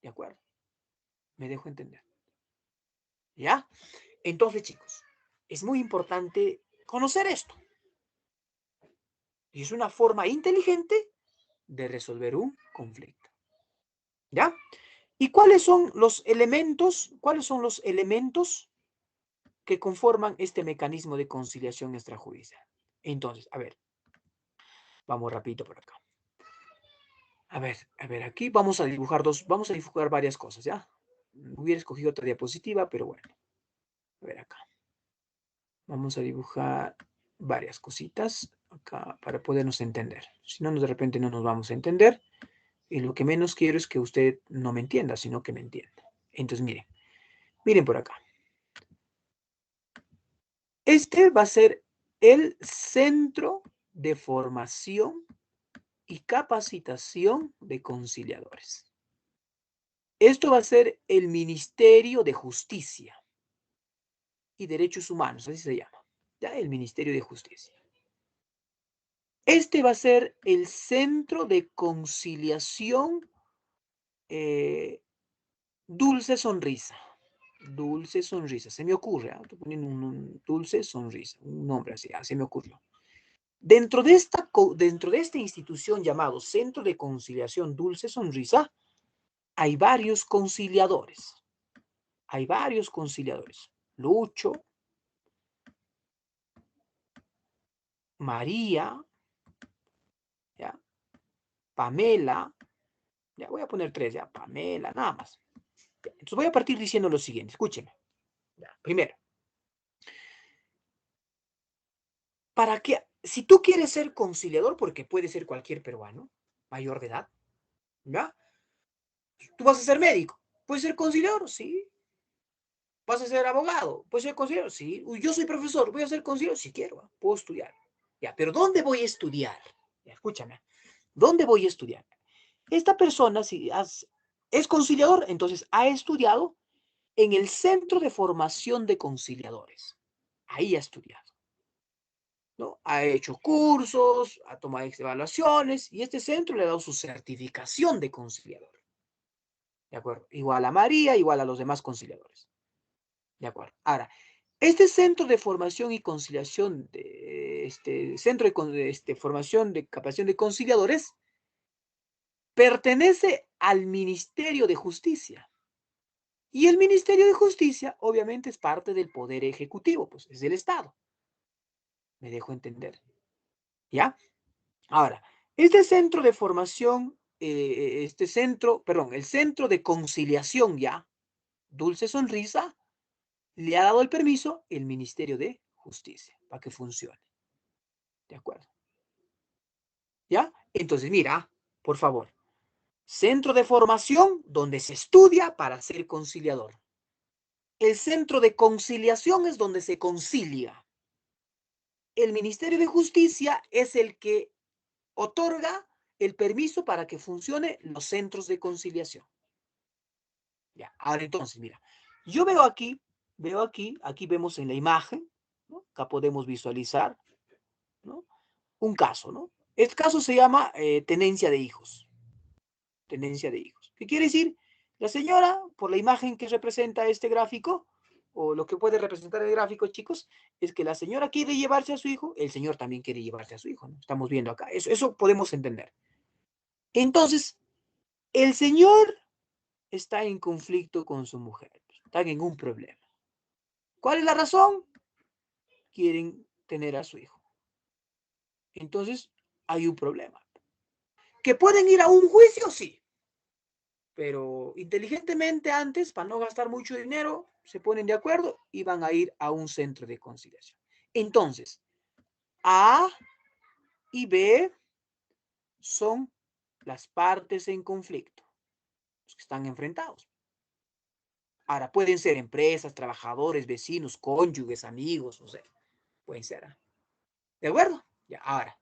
¿De acuerdo? Me dejo entender. ¿Ya? Entonces, chicos, es muy importante conocer esto. Y es una forma inteligente de resolver un conflicto. ¿Ya? ¿Y cuáles son los elementos? ¿Cuáles son los elementos que conforman este mecanismo de conciliación extrajudicial? Entonces, a ver, vamos rapidito por acá. A ver, aquí vamos a dibujar varias cosas, ¿ya? Hubiera escogido otra diapositiva, pero bueno. A ver acá. Vamos a dibujar varias cositas acá para podernos entender. Si no, de repente no nos vamos a entender. Y lo que menos quiero es que usted no me entienda, sino que me entienda. Entonces, miren por acá. Este va a ser el centro de formación y capacitación de conciliadores. Esto va a ser el Ministerio de Justicia y Derechos Humanos, así se llama, ¿ya? El Ministerio de Justicia. Este va a ser el Centro de Conciliación Dulce Sonrisa. Dulce Sonrisa, se me ocurre, ¿eh? Estoy poniendo un Dulce Sonrisa, un nombre así, se me ocurrió. Dentro de esta institución llamado Centro de Conciliación Dulce Sonrisa, hay varios conciliadores. Hay varios conciliadores. Lucho, María, ¿ya? Pamela, ya voy a poner 3, ya, Pamela, nada más. Entonces voy a partir diciendo lo siguiente, escúcheme. Ya, primero, para que, si tú quieres ser conciliador, porque puede ser cualquier peruano, mayor de edad, ¿ya? Tú vas a ser médico, puedes ser conciliador, sí. ¿Vas a ser abogado? ¿Puedes ser conciliador? Sí. Uy, yo soy profesor, voy a ser conciliador si quiero, ¿eh? Puedo estudiar. Ya, pero ¿dónde voy a estudiar? Ya, escúchame, ¿dónde voy a estudiar? Esta persona, si es conciliador, entonces ha estudiado en el Centro de Formación de Conciliadores. Ahí ha estudiado, ¿no? Ha hecho cursos, ha tomado evaluaciones y este centro le ha dado su certificación de conciliador. ¿De acuerdo? Igual a María, igual a los demás conciliadores. ¿De acuerdo? Ahora, este Centro de Formación y Conciliación centro de formación de capacitación de conciliadores pertenece al Ministerio de Justicia. Y el Ministerio de Justicia, obviamente, es parte del Poder Ejecutivo, pues es del Estado. ¿Me dejo entender? ¿Ya? Ahora, este centro de formación, el centro de conciliación ya, Dulce Sonrisa, le ha dado el permiso el Ministerio de Justicia para que funcione. ¿De acuerdo? ¿Ya? Entonces, mira, por favor, centro de formación donde se estudia para ser conciliador. El centro de conciliación es donde se concilia. El Ministerio de Justicia es el que otorga el permiso para que funcione los centros de conciliación. Ya, ahora entonces, mira, yo aquí vemos en la imagen, ¿no? Acá podemos visualizar, ¿no? Un caso, ¿no? Este caso se llama tenencia de hijos. Tenencia de hijos. ¿Qué quiere decir? La señora, por la imagen que representa este gráfico, o lo que puede representar el gráfico, chicos, es que la señora quiere llevarse a su hijo, el señor también quiere llevarse a su hijo, ¿no? Estamos viendo acá, eso podemos entender. Entonces, el señor está en conflicto con su mujer, están en un problema. ¿Cuál es la razón? Quieren tener a su hijo. Entonces, hay un problema. ¿Que pueden ir a un juicio? Sí. Pero inteligentemente antes, para no gastar mucho dinero, se ponen de acuerdo y van a ir a un centro de conciliación. Entonces, A y B son las partes en conflicto, los que están enfrentados. Ahora, pueden ser empresas, trabajadores, vecinos, cónyuges, amigos, o sea, pueden ser. ¿De acuerdo? Ya, ahora.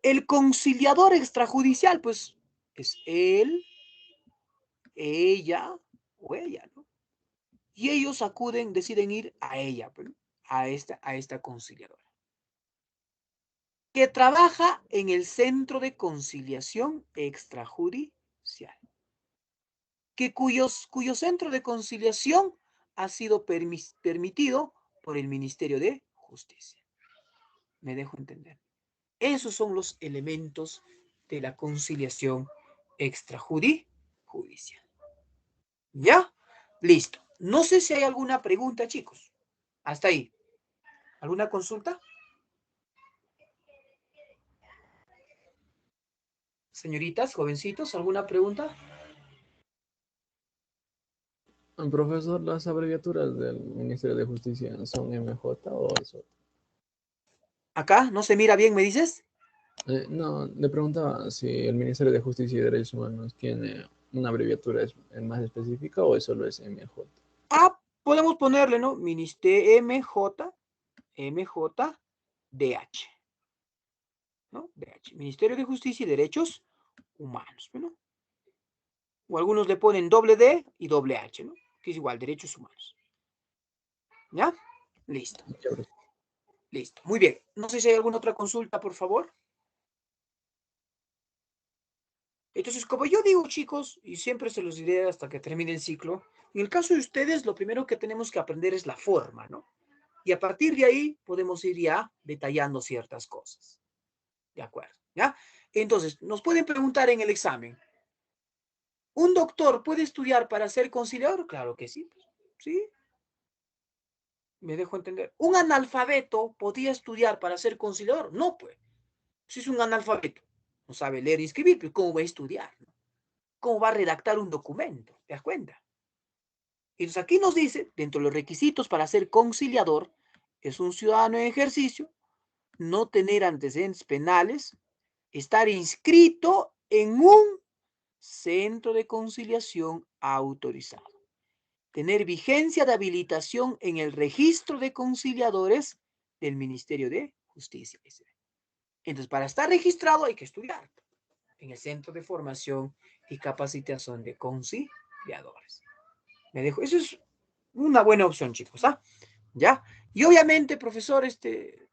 El conciliador extrajudicial, pues, es él, ella o ella, ¿no? Y ellos deciden ir a ella, ¿no? a esta conciliadora, que trabaja en el Centro de Conciliación Extrajudicial, cuyo centro de conciliación ha sido permitido por el Ministerio de Justicia. ¿Me dejo entender? Esos son los elementos de la conciliación extrajudicial. ¿Ya? Listo. No sé si hay alguna pregunta, chicos. Hasta ahí. ¿Alguna consulta? Señoritas, jovencitos, ¿alguna pregunta? Profesor, ¿las abreviaturas del Ministerio de Justicia son MJ o eso? Acá, ¿no se mira bien, me dices? No, le preguntaba si el Ministerio de Justicia y Derechos Humanos tiene una abreviatura más específica o solo es MJ. Ah, podemos ponerle, ¿no? Ministerio MJDH. ¿No? DH. Ministerio de Justicia y Derechos Humanos, ¿no? O algunos le ponen doble D y doble H, ¿no? Que es igual, derechos humanos. ¿Ya? Listo. Listo. Muy bien. No sé si hay alguna otra consulta, por favor. Entonces, como yo digo, chicos, y siempre se los diré hasta que termine el ciclo, en el caso de ustedes, lo primero que tenemos que aprender es la forma, ¿no? Y a partir de ahí podemos ir ya detallando ciertas cosas. ¿De acuerdo? ¿Ya? Entonces, nos pueden preguntar en el examen, ¿un doctor puede estudiar para ser conciliador? Claro que sí. ¿Sí? Me dejo entender. ¿Un analfabeto podía estudiar para ser conciliador? No, pues. Si es un analfabeto, no sabe leer y escribir, pues ¿cómo va a estudiar? ¿No? ¿Cómo va a redactar un documento? ¿Te das cuenta? Entonces aquí nos dice, dentro de los requisitos para ser conciliador, es un ciudadano en ejercicio, no tener antecedentes penales, estar inscrito en un centro de conciliación autorizado, tener vigencia de habilitación en el registro de conciliadores del Ministerio de Justicia. Entonces, para estar registrado hay que estudiar en el Centro de Formación y Capacitación de Conciliadores. Me dejo, eso es una buena opción, chicos, ¿ah? ¿Ya? Y obviamente, profesor, te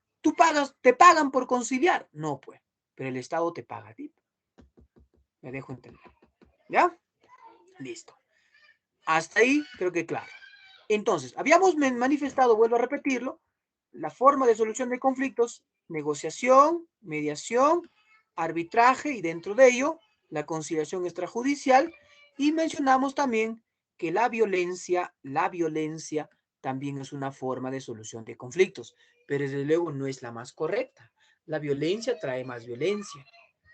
pagan por conciliar. No, pues, pero el Estado te paga a ti. Me dejo entender. ¿Ya? Listo. Hasta ahí creo que claro. Entonces, habíamos manifestado, vuelvo a repetirlo, la forma de solución de conflictos, negociación, mediación, arbitraje y dentro de ello la conciliación extrajudicial, y mencionamos también que la violencia también es una forma de solución de conflictos, pero desde luego no es la más correcta. La violencia trae más violencia,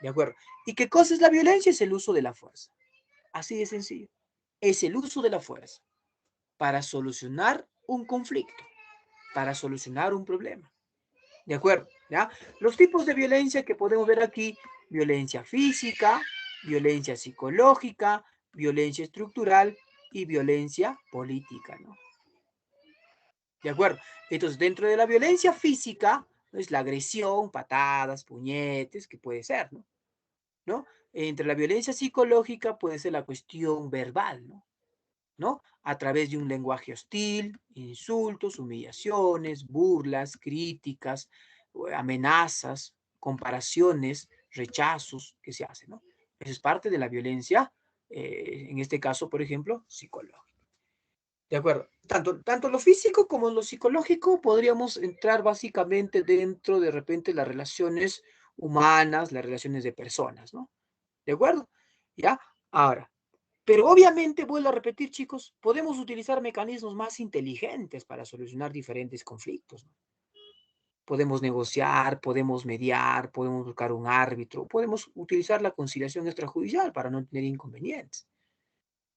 ¿de acuerdo? ¿Y qué cosa es la violencia? Es el uso de la fuerza. Así de sencillo. Es el uso de la fuerza para solucionar un conflicto, para solucionar un problema. ¿De acuerdo? ¿Ya? Los tipos de violencia que podemos ver aquí: violencia física, violencia psicológica, violencia estructural y violencia política, ¿no? ¿De acuerdo? Entonces, dentro de la violencia física, es la agresión, patadas, puñetes, que puede ser, ¿no? ¿No? Entre la violencia psicológica puede ser la cuestión verbal, ¿no? ¿No? A través de un lenguaje hostil, insultos, humillaciones, burlas, críticas, amenazas, comparaciones, rechazos que se hacen, ¿no? Eso es parte de la violencia, en este caso, por ejemplo, psicológica. ¿De acuerdo? Tanto lo físico como lo psicológico podríamos entrar básicamente dentro de repente las relaciones humanas, las relaciones de personas, ¿no? ¿De acuerdo? ¿Ya? Ahora, pero obviamente, vuelvo a repetir, chicos, podemos utilizar mecanismos más inteligentes para solucionar diferentes conflictos, ¿no? Podemos negociar, podemos mediar, podemos buscar un árbitro, podemos utilizar la conciliación extrajudicial para no tener inconvenientes,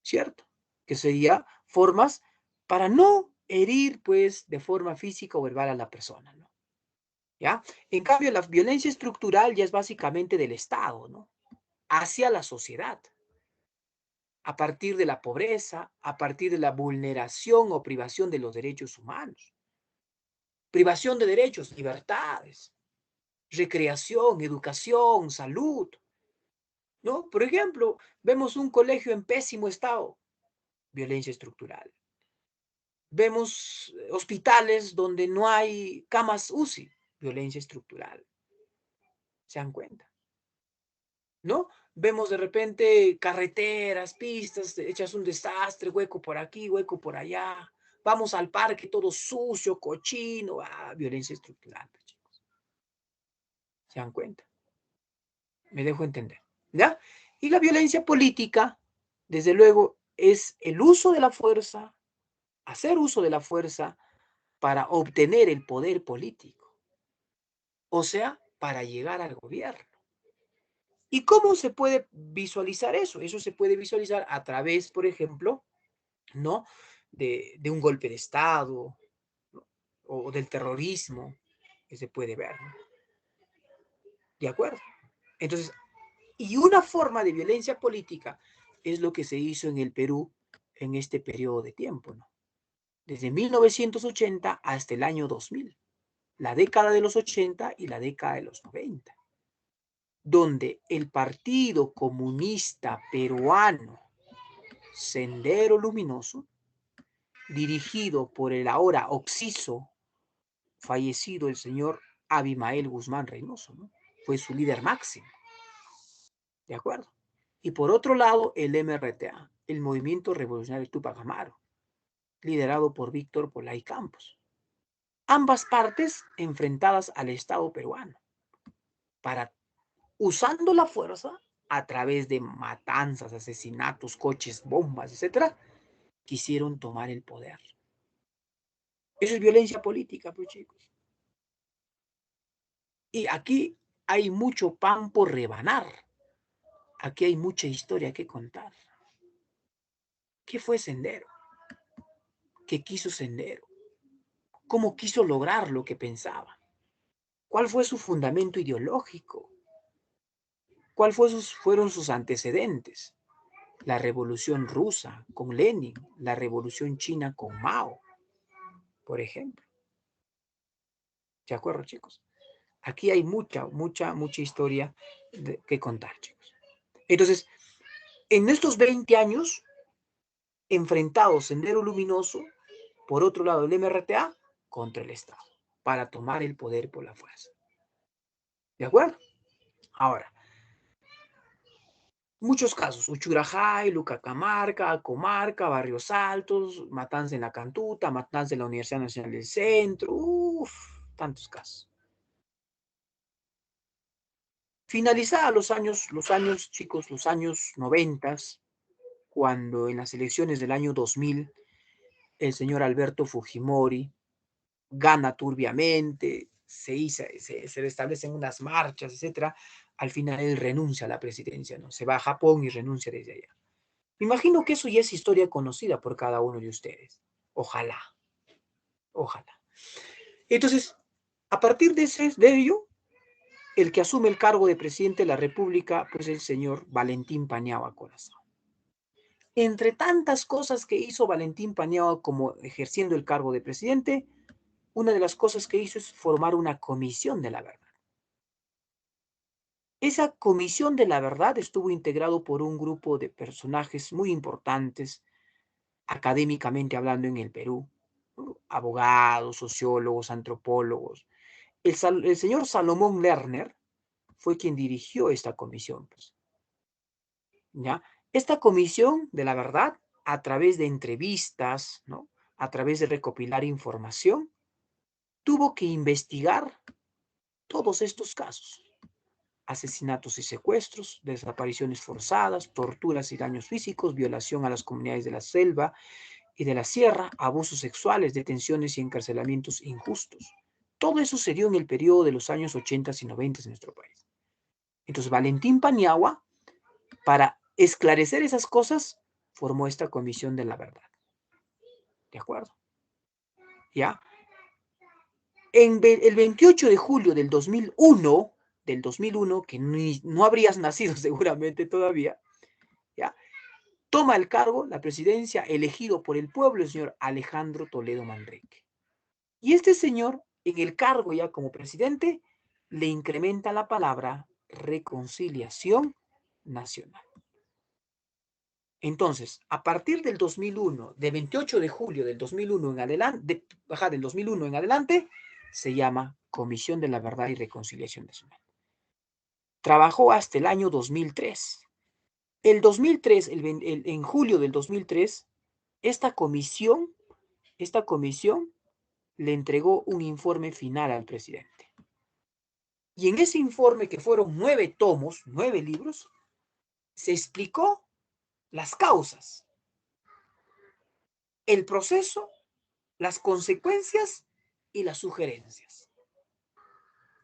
¿cierto? Que sería formas para no herir, pues, de forma física o verbal a la persona, ¿no? ¿Ya? En cambio, la violencia estructural ya es básicamente del Estado, ¿no? Hacia la sociedad, a partir de la pobreza, a partir de la vulneración o privación de los derechos humanos, privación de derechos, libertades, recreación, educación, salud, ¿no? Por ejemplo, vemos un colegio en pésimo estado, violencia estructural. Vemos hospitales donde no hay camas UCI, violencia estructural. ¿Se dan cuenta? ¿No? Vemos de repente carreteras, pistas, echas un desastre, hueco por aquí, hueco por allá. Vamos al parque todo sucio, cochino, violencia estructural, chicos. ¿Se dan cuenta? Me dejo entender, ¿ya? Y la violencia política, desde luego, es el uso de la fuerza, hacer uso de la fuerza para obtener el poder político, o sea, para llegar al gobierno. ¿Y cómo se puede visualizar eso? Eso se puede visualizar a través, por ejemplo, ¿no? De un golpe de Estado, ¿no? O del terrorismo que se puede ver, ¿no? ¿De acuerdo? Entonces, y una forma de violencia política es lo que se hizo en el Perú en este periodo de tiempo, ¿no? Desde 1980 hasta el año 2000, la década de los 80 y la década de los 90, donde el Partido Comunista Peruano, Sendero Luminoso, dirigido por el ahora occiso, fallecido el señor Abimael Guzmán Reynoso, ¿no? Fue su líder máximo, ¿de acuerdo? Y por otro lado, el MRTA, el Movimiento Revolucionario Tupac Amaru, liderado por Víctor Polay Campos. Ambas partes enfrentadas al Estado peruano, para, usando la fuerza a través de matanzas, asesinatos, coches, bombas, etcétera, quisieron tomar el poder. Eso es violencia política, pues, chicos. Y aquí hay mucho pan por rebanar. Aquí hay mucha historia que contar. ¿Qué fue Sendero? ¿Qué quiso Sendero? ¿Cómo quiso lograr lo que pensaba? ¿Cuál fue su fundamento ideológico? ¿Cuáles fueron sus antecedentes? La Revolución Rusa con Lenin, la Revolución China con Mao, por ejemplo. ¿De acuerdo, chicos? Aquí hay mucha historia que contar, chicos. Entonces, en estos 20 años, enfrentados Sendero Luminoso, por otro lado el MRTA, contra el Estado, para tomar el poder por la fuerza. ¿De acuerdo? Ahora, Muchos casos, Uchurajay, Lucacamarca, Comarca, Barrios Altos, matanza en la Cantuta, matanza en la Universidad Nacional del Centro, tantos casos. Finalizados chicos, los años 90, cuando en las elecciones del año 2000, el señor Alberto Fujimori gana turbiamente, se restablecen unas marchas, etcétera. Al final él renuncia a la presidencia, ¿no? Se va a Japón y renuncia desde allá. Me imagino que eso ya es historia conocida por cada uno de ustedes. Ojalá, ojalá. Entonces, a partir de ello, el que asume el cargo de presidente de la República, pues el señor Valentín Paniagua Corazón. Entre tantas cosas que hizo Valentín Paniagua como ejerciendo el cargo de presidente, una de las cosas que hizo es formar una comisión de la verdad. Esa comisión de la verdad estuvo integrado por un grupo de personajes muy importantes, académicamente hablando en el Perú, ¿no? Abogados, sociólogos, antropólogos. El señor Salomón Lerner fue quien dirigió esta comisión, pues, ¿ya? Esta comisión de la verdad, a través de entrevistas, ¿no? A través de recopilar información, tuvo que investigar todos estos casos: asesinatos y secuestros, desapariciones forzadas, torturas y daños físicos, violación a las comunidades de la selva y de la sierra, abusos sexuales, detenciones y encarcelamientos injustos. Todo eso se dio en el periodo de los años 80 y 90 en nuestro país. Entonces, Valentín Paniagua, para esclarecer esas cosas, formó esta comisión de la verdad. ¿De acuerdo? ¿Ya? El 28 de julio del 2001, que no habrías nacido seguramente todavía, ¿ya? Toma el cargo, la presidencia, elegido por el pueblo, el señor Alejandro Toledo Manrique. Y este señor, en el cargo ya como presidente, le incrementa la palabra reconciliación nacional. Entonces, a partir del 2001, de 28 de julio del 2001 en adelante, del 2001 en adelante, se llama Comisión de la Verdad y Reconciliación Nacional. Trabajó hasta el año 2003. El 2003, en julio del 2003, esta comisión le entregó un informe final al presidente. Y en ese informe, que fueron 9 tomos, 9 libros, se explicó las causas, el proceso, las consecuencias y las sugerencias.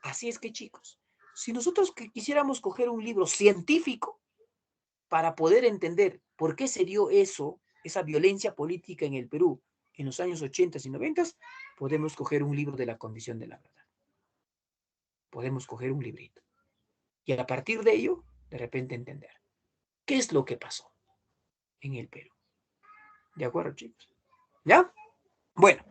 Así es que, chicos, si nosotros quisiéramos coger un libro científico para poder entender por qué se dio eso, esa violencia política en el Perú en los años 80 y 90, podemos coger un libro de la condición de la verdad. Podemos coger un librito. Y a partir de ello, de repente entender qué es lo que pasó en el Perú. ¿De acuerdo, chicos? ¿Ya? Bueno,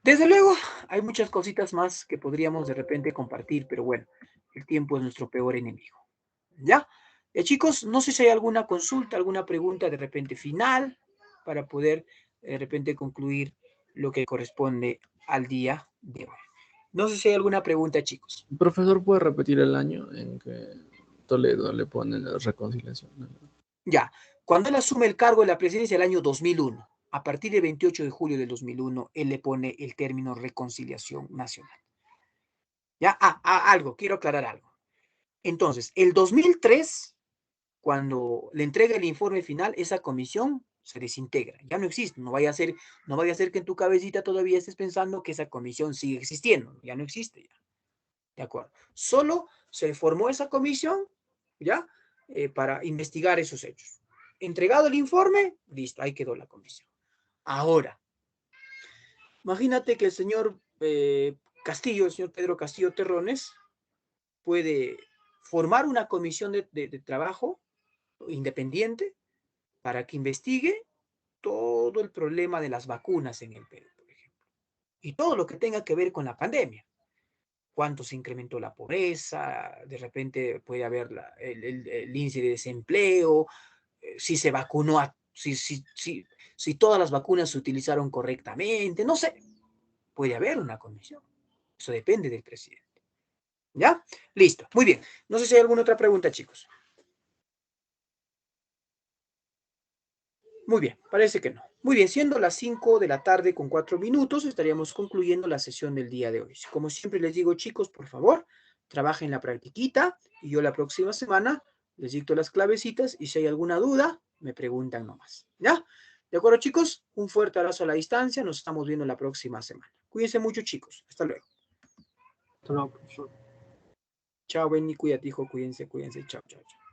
desde luego hay muchas cositas más que podríamos de repente compartir, pero bueno, el tiempo es nuestro peor enemigo. ¿Ya? Chicos, no sé si hay alguna consulta, alguna pregunta de repente final para poder de repente concluir lo que corresponde al día de hoy. No sé si hay alguna pregunta, chicos. Profesor, ¿puede repetir el año en que Toledo le pone la reconciliación? Ya, cuando él asume el cargo de la presidencia el año 2001, a partir del 28 de julio del 2001, él le pone el término reconciliación nacional. Ya, quiero aclarar algo. Entonces, el 2003, cuando le entrega el informe final, esa comisión se desintegra, ya no existe. No vaya a ser que en tu cabecita todavía estés pensando que esa comisión sigue existiendo, ya no existe ya. ¿De acuerdo? Solo se formó esa comisión, ¿ya? Para investigar esos hechos. Entregado el informe, listo, ahí quedó la comisión. Ahora, imagínate que el señor Castillo, el señor Pedro Castillo Terrones, puede formar una comisión de trabajo independiente para que investigue todo el problema de las vacunas en el Perú, por ejemplo, y todo lo que tenga que ver con la pandemia. Cuánto se incrementó la pobreza, de repente puede haber el índice de desempleo, si se vacunó, si todas las vacunas se utilizaron correctamente, no sé, puede haber una comisión. Eso depende del presidente. ¿Ya? Listo, muy bien. No sé si hay alguna otra pregunta, chicos. Muy bien, parece que no. Muy bien, siendo las 5 de la tarde con 4 minutos, estaríamos concluyendo la sesión del día de hoy. Como siempre les digo, chicos, por favor, trabajen la practiquita y yo la próxima semana les dicto las clavecitas y si hay alguna duda, me preguntan nomás. ¿Ya? ¿De acuerdo, chicos? Un fuerte abrazo a la distancia. Nos estamos viendo la próxima semana. Cuídense mucho, chicos. Hasta luego. Hasta luego, profesor. Chao, Benny. Cuídate, hijo. Cuídense. Chao, chao, chao.